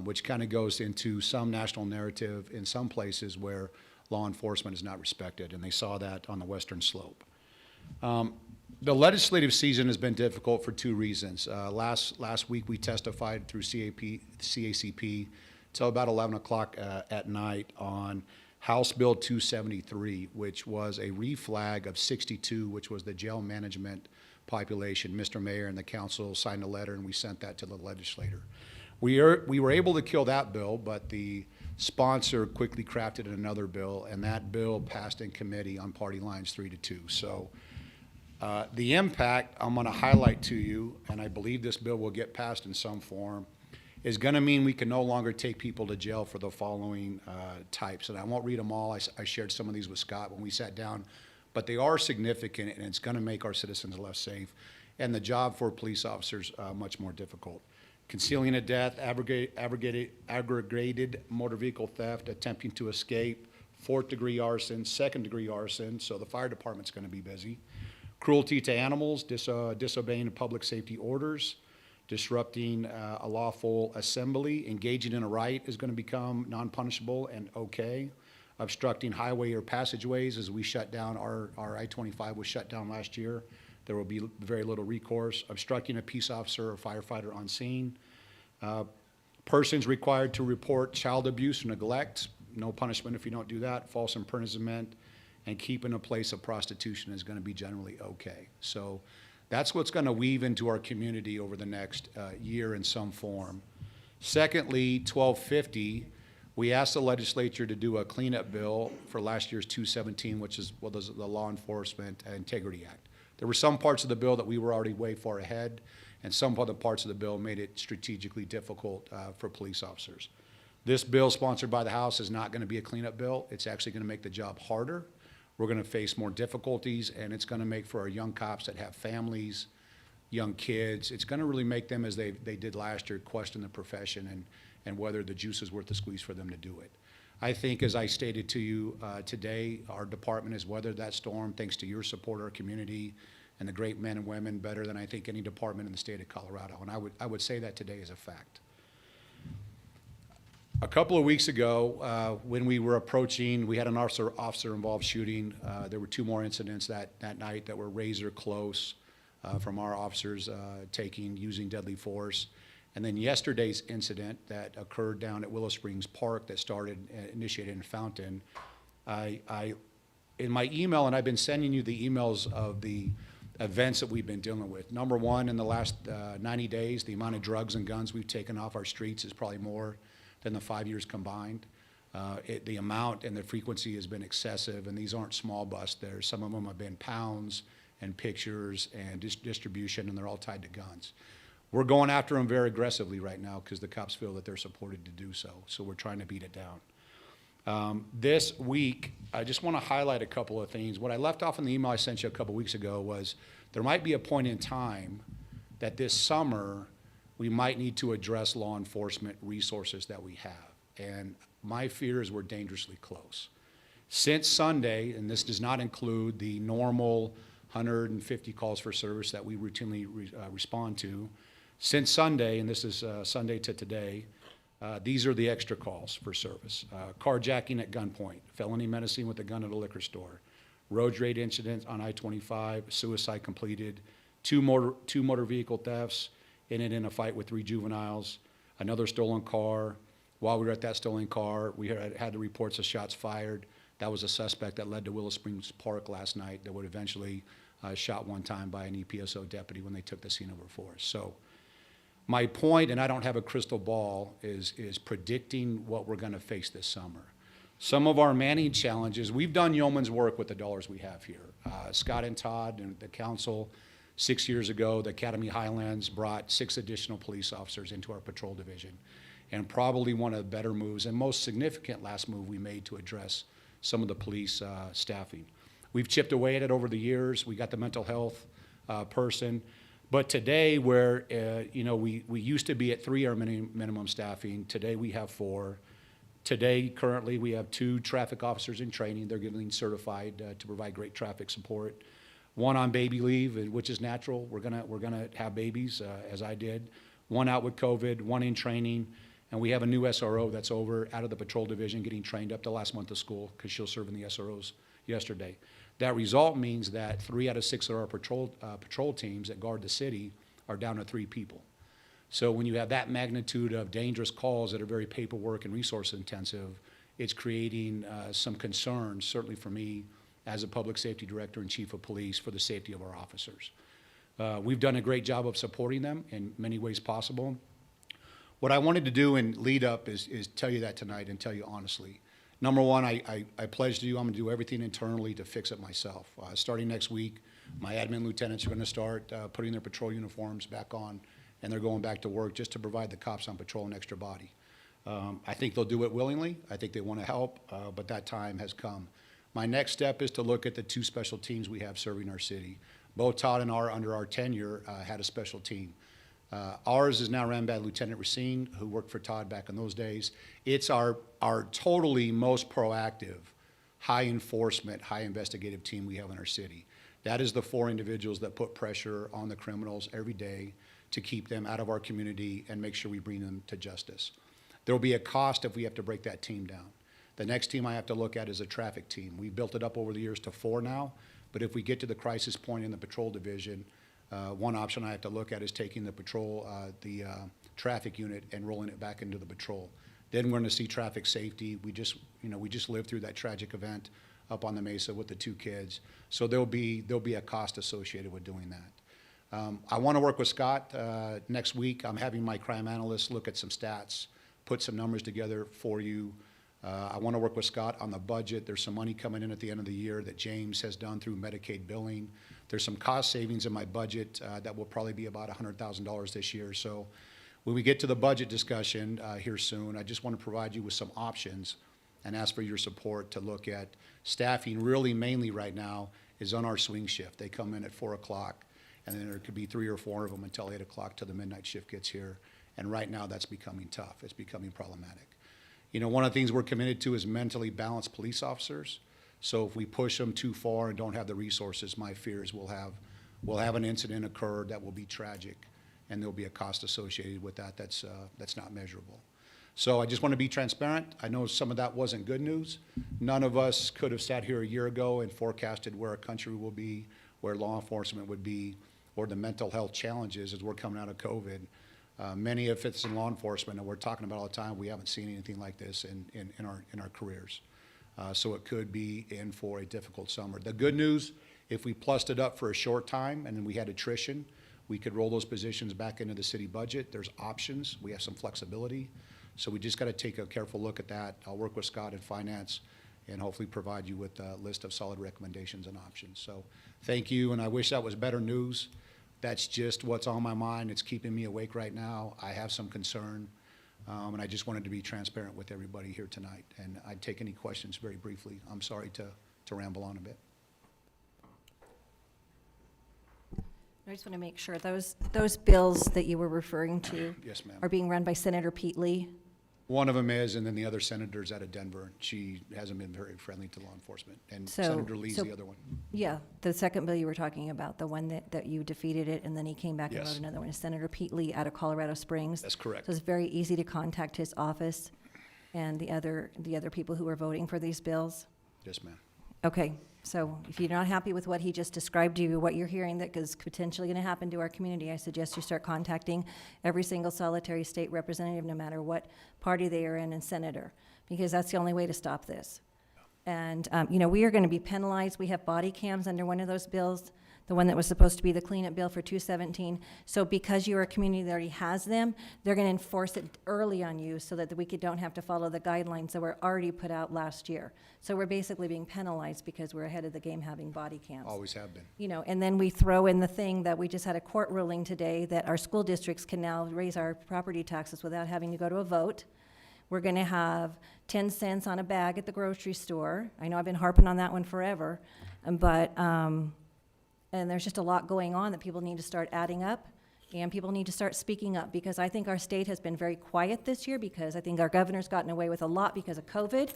which kind of goes into some national narrative in some places where law enforcement is not respected, and they saw that on the Western Slope. The legislative season has been difficult for two reasons. Last week we testified through CACP till about 11 o'clock at night on House Bill 273, which was a reflag of 62, which was the jail management population. Mr. Mayor and the council signed a letter, and we sent that to the legislator. We were able to kill that bill, but the sponsor quickly crafted another bill, and that bill passed in committee on party lines 3-2. So the impact I'm going to highlight to you, and I believe this bill will get passed in some form, is going to mean we can no longer take people to jail for the following types. And I won't read them all. I shared some of these with Scott when we sat down. But they are significant, and it's going to make our citizens less safe and the job for police officers much more difficult. Concealing a death, aggravated motor vehicle theft, attempting to escape, fourth-degree arson, second-degree arson, so the fire department's going to be busy. Cruelty to animals, disobeying public safety orders, disrupting a lawful assembly, engaging in a riot is going to become non-punishable and okay. Obstructing highway or passageways as we shut down, our I-25 was shut down last year. There will be very little recourse. Obstructing a peace officer or firefighter on scene. Persons required to report child abuse or neglect, no punishment if you don't do that. False imprisonment, and keeping a place of prostitution is going to be generally okay. So That's what's going to weave into our community over the next year in some form. Secondly, 1250, we asked the legislature to do a cleanup bill for last year's 217, which is the Law Enforcement Integrity Act. There were some parts of the bill that we were already way far ahead, and some other parts of the bill made it strategically difficult for police officers. This bill, sponsored by the House, is not going to be a cleanup bill. It's actually going to make the job harder. We're going to face more difficulties, and it's going to make for our young cops that have families, young kids, it's going to really make them, as they did last year, question the profession and whether the juice is worth the squeeze for them to do it. I think, as I stated to you today, our department has weathered that storm thanks to your support, our community, and the great men and women, better than I think any department in the state of Colorado. And I would say that today as a fact. A couple of weeks ago, when we were approaching, we had an officer-involved shooting. There were 2 more incidents that night that were razor close from our officers using deadly force. And then yesterday's incident that occurred down at Willow Springs Park that initiated in Fountain, in my email, and I've been sending you the emails of the events that we've been dealing with. Number one, in the last 90 days, the amount of drugs and guns we've taken off our streets is probably more than the 5 years combined. The amount and the frequency has been excessive, and these aren't small busts. Some of them have been pounds and pictures and distribution, and they're all tied to guns. We're going after them very aggressively right now because the cops feel that they're supported to do so. So we're trying to beat it down. This week, I just want to highlight a couple of things. What I left off in the email I sent you a couple weeks ago was there might be a point in time that this summer we might need to address law enforcement resources that we have. And my fear is we're dangerously close. Since Sunday, and this does not include the normal 150 calls for service that we routinely respond to, since Sunday, and this is Sunday to today, these are the extra calls for service. Carjacking at gunpoint, felony menacing with a gun at a liquor store, road rage incident on I-25, suicide completed, two motor vehicle thefts, in a fight with 3 juveniles, another stolen car. While we were at that stolen car, we had the reports of shots fired. That was a suspect that led to Willow Springs Park last night that would eventually shot one time by an EPSO deputy when they took the scene over for us. So my point, and I don't have a crystal ball, is predicting what we're going to face this summer. Some of our manning challenges, we've done yeoman's work with the dollars we have here. Scott and Todd and the council, 6 years ago, the Academy Highlands brought 6 additional police officers into our patrol division. And probably one of the better moves and most significant last move we made to address some of the police staffing. We've chipped away at it over the years. We got the mental health person. But today, where we used to be at 3 our minimum staffing, today we have 4. Today, currently, we have 2 traffic officers in training. They're getting certified to provide great traffic support. 1 on baby leave, which is natural. We're gonna have babies, as I did. 1 out with COVID, 1 in training, and we have a new SRO that's out of the patrol division getting trained up the last month of school because she'll serve in the SROs yesterday. That result means that 3 out of 6 of our patrol teams that guard the city are down to 3 people. So when you have that magnitude of dangerous calls that are very paperwork and resource intensive, it's creating some concerns, certainly for me, as a public safety director and chief of police, for the safety of our officers. We've done a great job of supporting them in many ways possible. What I wanted to do in lead up is tell you that tonight and tell you honestly. Number one, I pledge to you I'm gonna do everything internally to fix it myself. Starting next week, my admin lieutenants are gonna start putting their patrol uniforms back on, and they're going back to work just to provide the cops on patrol an extra body. I think they'll do it willingly. I think they wanna help, but that time has come. My next step is to look at the 2 special teams we have serving our city. Both Todd and I, under our tenure, had a special team. Ours is now ran by Lieutenant Racine, who worked for Todd back in those days. It's our totally most proactive, high enforcement, high investigative team we have in our city. That is the 4 individuals that put pressure on the criminals every day to keep them out of our community and make sure we bring them to justice. There will be a cost if we have to break that team down. The next team I have to look at is a traffic team. We've built it up over the years to 4 now, but if we get to the crisis point in the patrol division, one option I have to look at is taking the traffic unit and rolling it back into the patrol. Then we're going to see traffic safety. We just lived through that tragic event up on the Mesa with the 2 kids. So there'll be a cost associated with doing that. I want to work with Scott. Next week, I'm having my crime analyst look at some stats, put some numbers together for you. I want to work with Scott on the budget. There's some money coming in at the end of the year that James has done through Medicaid billing. There's some cost savings in my budget that will probably be about $100,000 this year. So when we get to the budget discussion here soon, I just want to provide you with some options and ask for your support to look at staffing. Really, mainly right now is on our swing shift. They come in at 4 o'clock, and then there could be 3 or 4 of them until 8 o'clock till the midnight shift gets here. And right now, that's becoming tough. It's becoming problematic. You know, one of the things we're committed to is mentally balanced police officers. So if we push them too far and don't have the resources, my fear is we'll have an incident occur that will be tragic, and there'll be a cost associated with that that's not measurable. So I just want to be transparent. I know some of that wasn't good news. None of us could have sat here a year ago and forecasted where our country will be, where law enforcement would be, or the mental health challenges as we're coming out of COVID. Many of it's in law enforcement, and we're talking about all the time, we haven't seen anything like this in our careers. So it could be in for a difficult summer. The good news, if we plussed it up for a short time and then we had attrition, we could roll those positions back into the city budget. There's options. We have some flexibility. So we just got to take a careful look at that. I'll work with Scott in finance and hopefully provide you with a list of solid recommendations and options. So thank you, and I wish that was better news. That's just what's on my mind. It's keeping me awake right now. I have some concern, and I just wanted to be transparent with everybody here tonight. And I'd take any questions very briefly. I'm sorry to ramble on a bit. I just want to make sure those bills that you were referring to Yes, ma'am. are being run by Senator Pete Lee. One of them is, and then the other senator's out of Denver. She hasn't been very friendly to law enforcement. And Senator Lee's the other one. Yeah, the second bill you were talking about, the one that you defeated it, and then he came back and Yes. wrote another one, is Senator Pete Lee out of Colorado Springs. That's correct. So it's very easy to contact his office and the other people who are voting for these bills. Yes, ma'am. Okay, so if you're not happy with what he just described to you, what you're hearing that is potentially going to happen to our community, I suggest you start contacting every single solitary state representative, no matter what party they are in, and senator, because that's the only way to stop this. And, you know, we are going to be penalized. We have body cams under one of those bills, the one that was supposed to be the cleanup bill for 217. So because you're a community that already has them, they're going to enforce it early on you so that we don't have to follow the guidelines that were already put out last year. So we're basically being penalized because we're ahead of the game having body cams. Always have been. You know, and then we throw in the thing that we just had a court ruling today that our school districts can now raise our property taxes without having to go to a vote. We're going to have 10 cents on a bag at the grocery store. I know I've been harping on that one forever, but and there's just a lot going on that people need to start adding up, and people need to start speaking up, because I think our state has been very quiet this year, because I think our governor's gotten away with a lot because of COVID,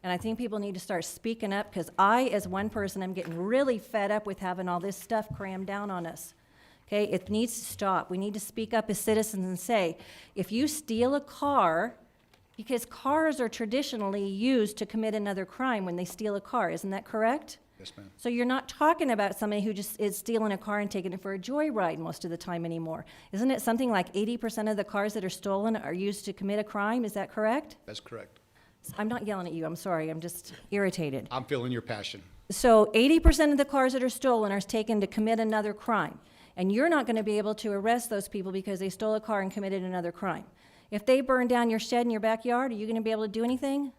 and I think people need to start speaking up, because I, as one person, am getting really fed up with having all this stuff crammed down on us. Okay, it needs to stop. We need to speak up as citizens and say, if you steal a car, because cars are traditionally used to commit another crime when they steal a car, isn't that correct? Yes, ma'am. So you're not talking about somebody who just is stealing a car and taking it for a joyride most of the time anymore. Isn't it something like 80% of the cars that are stolen are used to commit a crime? Is that correct? That's correct. I'm not yelling at you, I'm sorry, I'm just irritated. I'm feeling your passion. So 80% of the cars that are stolen are taken to commit another crime. And you're not gonna be able to arrest those people because they stole a car and committed another crime. If they burn down your shed in your backyard, are you gonna be able to do anything?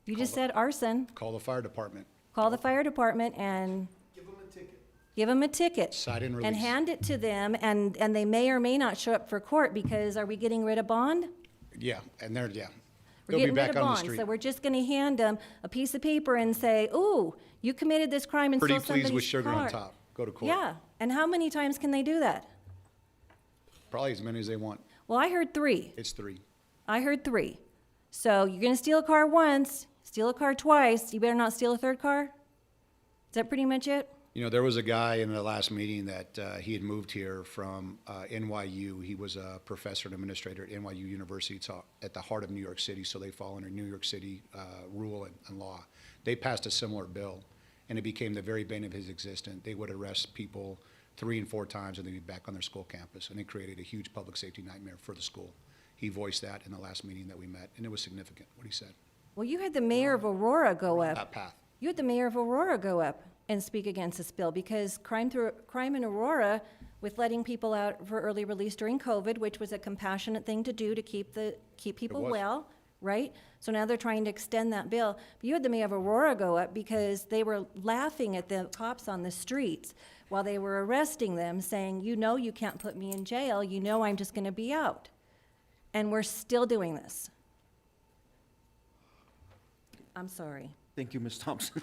You just said arson. Call the fire department. Call the fire department and Give them a ticket. give them a ticket. Cite and And release. hand it to them, and they may or may not show up for court, because are we getting rid of bond? Yeah, and they're, yeah. We're They'll be getting rid back of on the bond, street. so we're just gonna hand them a piece of paper and say, ooh, you committed this crime and Pretty stole somebody's pleased with sugar on car. top. Go to court. Yeah, and how many times can they do that? Probably as many as they want. Well, I heard 3. It's 3. I heard 3. So you're gonna steal a car once, steal a car twice, you better not steal a third car? Is that pretty much it? You know, there was a guy in the last meeting that he had moved here from NYU. He was a professor and administrator at NYU University. It's at the heart of New York City, so they fall under New York City rule and law. They passed a similar bill, and it became the very bane of his existence. They would arrest people 3 and 4 times, and they'd be back on their school campus, and it created a huge public safety nightmare for the school. He voiced that in the last meeting that we met, and it was significant, what he said. Well, you had the mayor of Aurora go up. That path. You had the mayor of Aurora go up and speak against this bill, because crime in Aurora, with letting people out for early release during COVID, which was a compassionate thing to do to keep people was. well, right? So now they're trying to extend that bill. But you had the mayor of Aurora go up because they were laughing at the cops on the streets while they were arresting them, saying, you know you can't put me in jail, you know I'm just gonna be out. And we're still doing this. I'm sorry. Thank you, Ms. Thompson.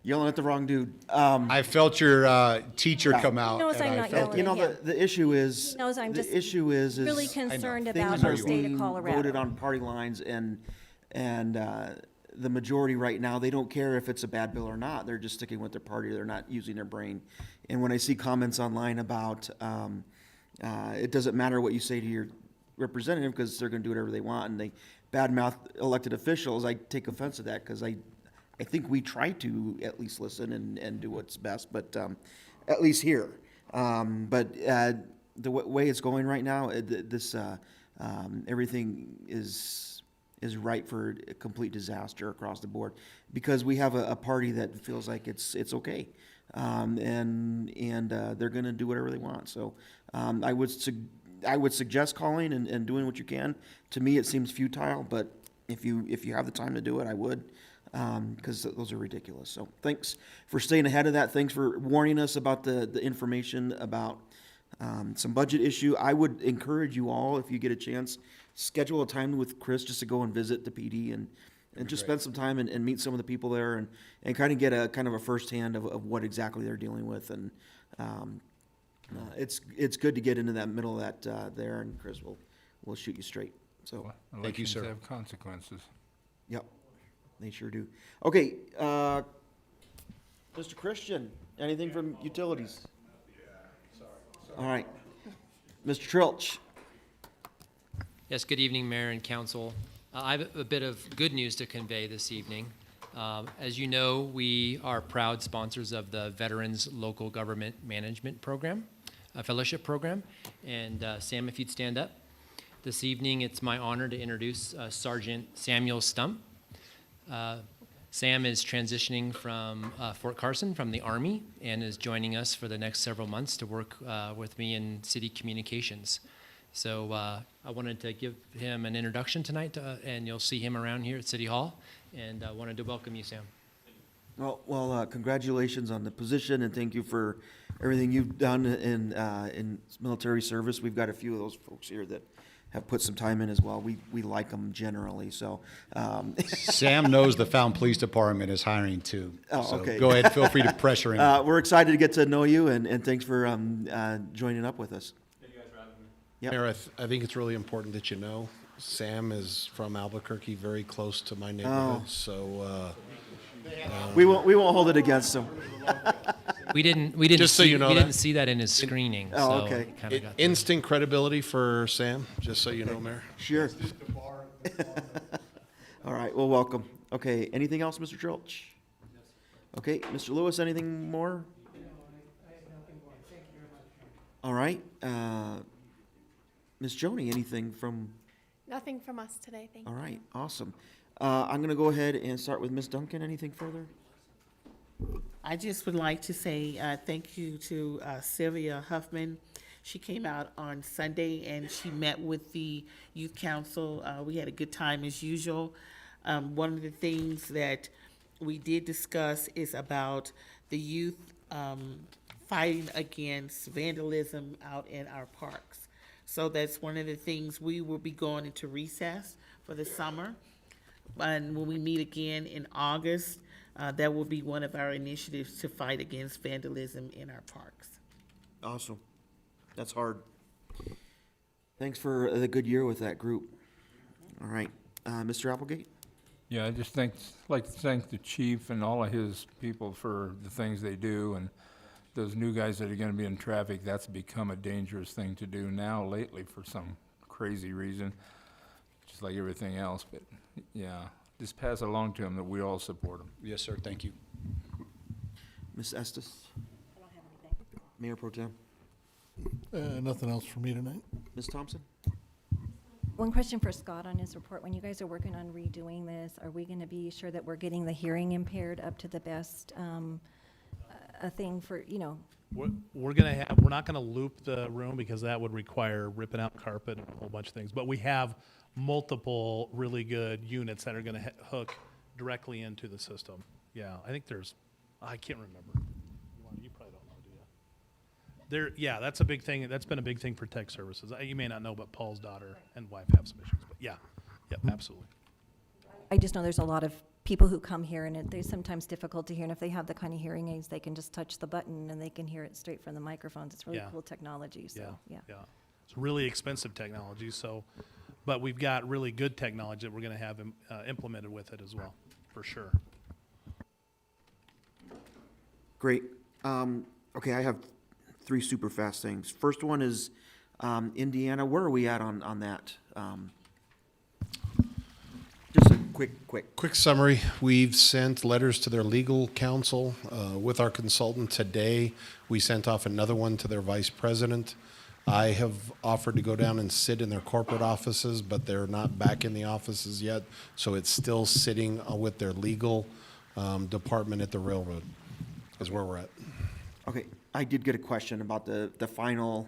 Yelling at the wrong dude. I felt your teacher come out. He knows and I'm I not felt yelling You know, at him. the issue is. He knows I'm just The issue is. really concerned about things the are state of being Colorado. voted on party lines, and the majority right now, they don't care if it's a bad bill or not. They're just sticking with their party. They're not using their brain. And when I see comments online about it doesn't matter what you say to your representative because they're going to do whatever they want, and they badmouth elected officials, I take offense to that, because I think we try to at least listen and do what's best, but at least here. But the way it's going right now, everything is ripe for a complete disaster across the board, because we have a party that feels like it's okay, and they're going to do whatever they want. So I would suggest calling and doing what you can. To me, it seems futile, but if you have the time to do it, I would, because those are ridiculous. So thanks for staying ahead of that. Thanks for warning us about the information about some budget issue. I would encourage you all, if you get a chance, schedule a time with Chris just to go and visit the PD and just spend some time and meet some of the people there and kind of get a kind of a firsthand of what exactly they're dealing with. And it's good to get into that middle of that there, and Chris will shoot you straight. So Thank you, sir. Elections have consequences. yep, they sure do. Okay, Mr. Christian, anything from utilities? All right, Mr. Trilch. Yes, good evening, Mayor and Council. I have a bit of good news to convey this evening. As you know, we are proud sponsors of the Veterans Local Government Management Program, a fellowship program. And Sam, if you'd stand up. This evening, it's my honor to introduce Sergeant Samuel Stump. Sam is transitioning from Fort Carson from the Army and is joining us for the next several months to work with me in city communications. So I wanted to give him an introduction tonight, and you'll see him around here at City Hall, and I wanted to welcome you, Sam. Well, congratulations on the position, and thank you for everything you've done in military service. We've got a few of those folks here that have put some time in as well. We like them generally, so. Sam knows the Fountain Police Department is hiring too. Oh, So okay. go ahead, feel free to pressure him. We're excited to get to know you, and thanks for joining up with us. Yep. Mayor, I think it's really important that you know, Sam is from Albuquerque, very close to my neighborhood, so. We won't hold it against him. We didn't Just so see, you know we that. didn't see that in his screening. Oh, so okay. it kinda got there. Instant credibility for Sam, just so you know, Mayor. Sure. All right, well, welcome. Okay, anything else, Mr. Trilch? Okay, Mr. Lewis, anything more? All right, Ms. Joni, anything from, Nothing from us today, thank you. all right, awesome. I'm gonna go ahead and start with Ms. Duncan. Anything further? I just would like to say thank you to Sylvia Huffman. She came out on Sunday and she met with the youth council. We had a good time as usual. One of the things that we did discuss is about the youth fighting against vandalism out in our parks. So that's one of the things. We will be going into recess for the summer. And when we meet again in August, that will be one of our initiatives to fight against vandalism in our parks. Awesome. That's hard. Thanks for the good year with that group. All right, Mr. Applegate? Yeah, I just like to thank the chief and all of his people for the things they do, and those new guys that are gonna be in traffic, that's become a dangerous thing to do now lately for some crazy reason, just like everything else, but yeah, just pass along to them that we all support them. Yes, sir, thank you. Ms. Estes? I don't have anything. Mayor Pro Tem? Nothing else for me tonight. Ms. Thompson? One question for Scott on his report. When you guys are working on redoing this, are we going to be sure that we're getting the hearing impaired up to the best a thing for, you know, We're not gonna loop the room because that would require ripping out carpet and a whole bunch of things. But we have multiple really good units that are gonna hook directly into the system. Yeah, I think I can't remember. You probably don't know, do you? Yeah, that's a big thing. That's been a big thing for tech services. You may not know, but Paul's daughter and wife have some issues. But yeah, yep, absolutely. I just know there's a lot of people who come here, and they're sometimes difficult to hear, and if they have the kind of hearing aids, they can just touch the button and they can hear it straight from the microphones. It's really Yeah. cool technology, so, yeah. It's really expensive technology, but we've got really good technology that we're gonna have implemented with it as well, for sure. Great. Okay, I have three super fast things. First one is Indiana. Where are we at on that? Just a quick summary. We've sent letters to their legal counsel with our consultant today. We sent off another one to their vice president. I have offered to go down and sit in their corporate offices, but they're not back in the offices yet, so it's still sitting with their legal department at the railroad, is where we're at. Okay, I did get a question about the final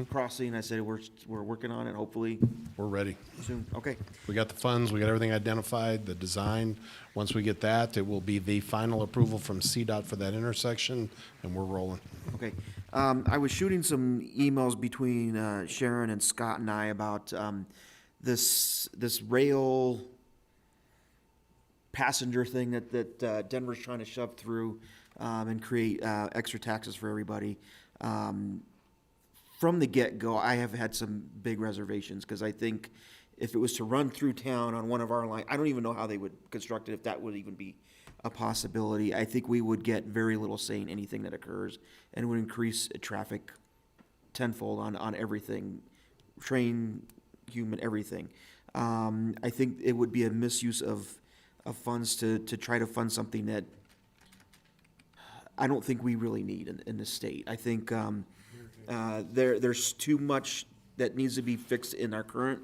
crossing. I said we're working on it, hopefully We're ready. soon. Okay. We got the funds, we got everything identified, the design. Once we get that, it will be the final approval from CDOT for that intersection, and we're rolling. Okay. I was shooting some emails between Sharon and Scott and I about this rail passenger thing that Denver's trying to shove through and create extra taxes for everybody. From the get-go, I have had some big reservations because I think if it was to run through town on one of our lines, I don't even know how they would construct it, if that would even be a possibility. I think we would get very little say in anything that occurs and would increase traffic tenfold on everything, train, human, everything. I think it would be a misuse of funds to try to fund something that I don't think we really need in this state. I think there's too much that needs to be fixed in our current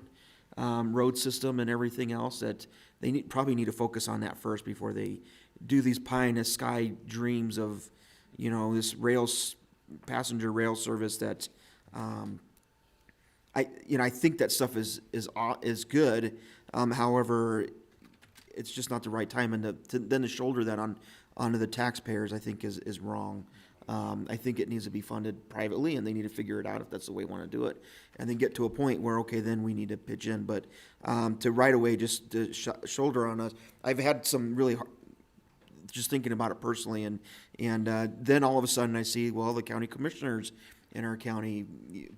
road system and everything else that they probably need to focus on that first before they do these pie in the sky dreams of, this passenger rail service that I think that stuff is good. However, it's just not the right time, and then to shoulder that onto the taxpayers, I think is wrong. I think it needs to be funded privately, and they need to figure it out if that's the way they want to do it, and then get to a point where, okay, then we need to pitch in. But to right away just to shoulder on us, I've had some really hard, just thinking about it personally, and then all of a sudden I see, well, the county commissioners in our county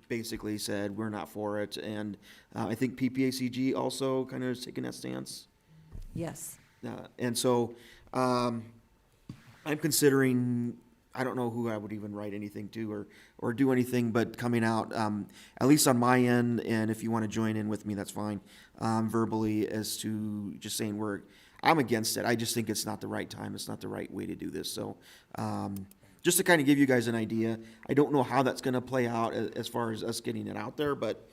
basically said we're not for it, and I think PPACG also kind of is taking that stance. Yes. And so I'm considering, I don't know who I would even write anything to or do anything, but coming out, at least on my end, and if you want to join in with me, that's fine, verbally, as to just saying I'm against it. I just think it's not the right time. It's not the right way to do this. So just to kind of give you guys an idea, I don't know how that's going to play out as far as us getting it out there, but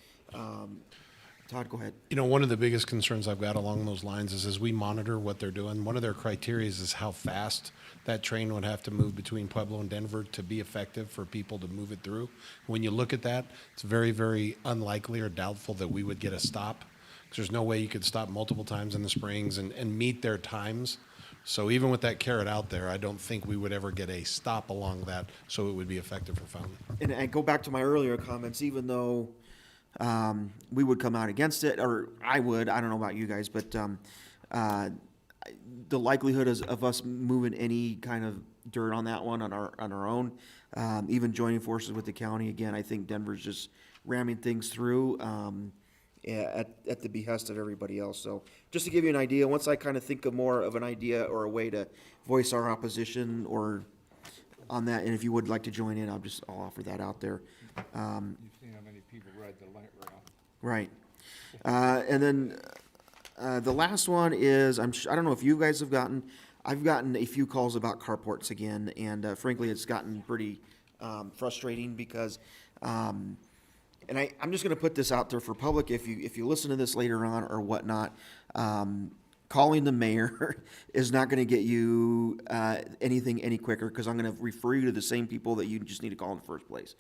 Todd, go ahead. One of the biggest concerns I've got along those lines is as we monitor what they're doing, one of their criteria is how fast that train would have to move between Pueblo and Denver to be effective for people to move it through. When you look at that, it's very, very unlikely or doubtful that we would get a stop. There's no way you could stop multiple times in the Springs and meet their times. So even with that carrot out there, I don't think we would ever get a stop along that, so it would be effective for Fountain. And I go back to my earlier comments, even though we would come out against it, or I would, I don't know about you guys, but the likelihood of us moving any kind of dirt on that one on our own, even joining forces with the county, again, I think Denver's just ramming things through at the behest of everybody else. So just to give you an idea, once I kind of think of more of an idea or a way to voice our opposition or on that, and if you would like to join in, I'll offer that out there. You've seen how many people ride the light rail. Right. And then the last one is, I don't know if you guys have I've gotten a few calls about carports again, and frankly, it's gotten pretty frustrating because, and I'm just going to put this out there for public, if you listen to this later on or whatnot, calling the mayor is not going to get you anything any quicker, because I'm going to refer you to the same people that you just need to call in the first place.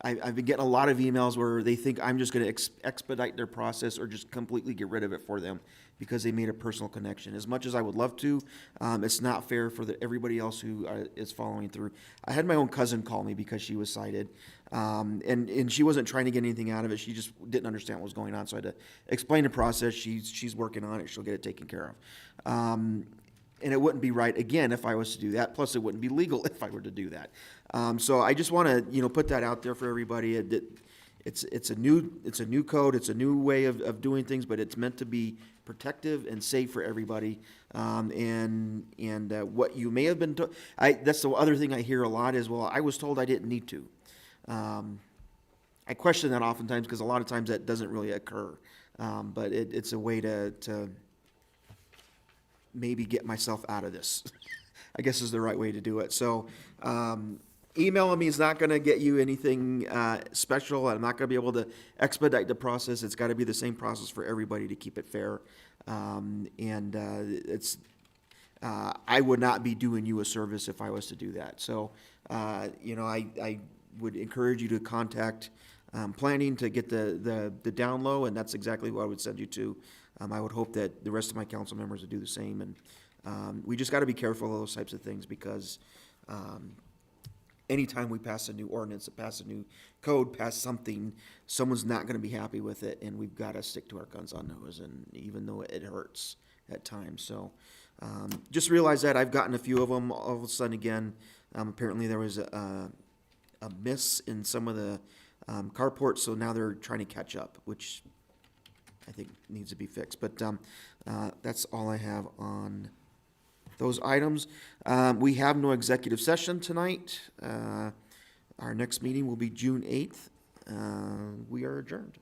I've been getting a lot of emails where they think I'm just going to expedite their process or just completely get rid of it for them because they made a personal connection. As much as I would love to, it's not fair for everybody else who is following through. I had my own cousin call me because she was cited, and she wasn't trying to get anything out of it. She just didn't understand what was going on, so I had to explain the process. She's working on it. She'll get it taken care of. And it wouldn't be right, again, if I was to do that. Plus, it wouldn't be legal if I were to do that. So I just want to, put that out there for everybody. It's a new code. It's a new way of doing things, but it's meant to be protective and safe for everybody. And what you may have been that's the other thing I hear a lot is, well, I was told I didn't need to. I question that oftentimes because a lot of times that doesn't really occur. But it's a way to maybe get myself out of this, I guess is the right way to do it. So emailing me is not going to get you anything special. I'm not going to be able to expedite the process. It's got to be the same process for everybody to keep it fair. I would not be doing you a service if I was to do that. So, I would encourage you to contact planning to get the down low, and that's exactly what I would send you to. I would hope that the rest of my council members would do the same, and we just got to be careful of those types of things because anytime we pass a new ordinance, pass a new code, pass something, someone's not going to be happy with it, and we've got to stick to our guns on those, and even though it hurts at times. So just realize that I've gotten a few of them all of a sudden again. Apparently there was a miss in some of the carports, so now they're trying to catch up, which I think needs to be fixed. But that's all I have on those items. We have no executive session tonight. Our next meeting will be June 8th. We are adjourned.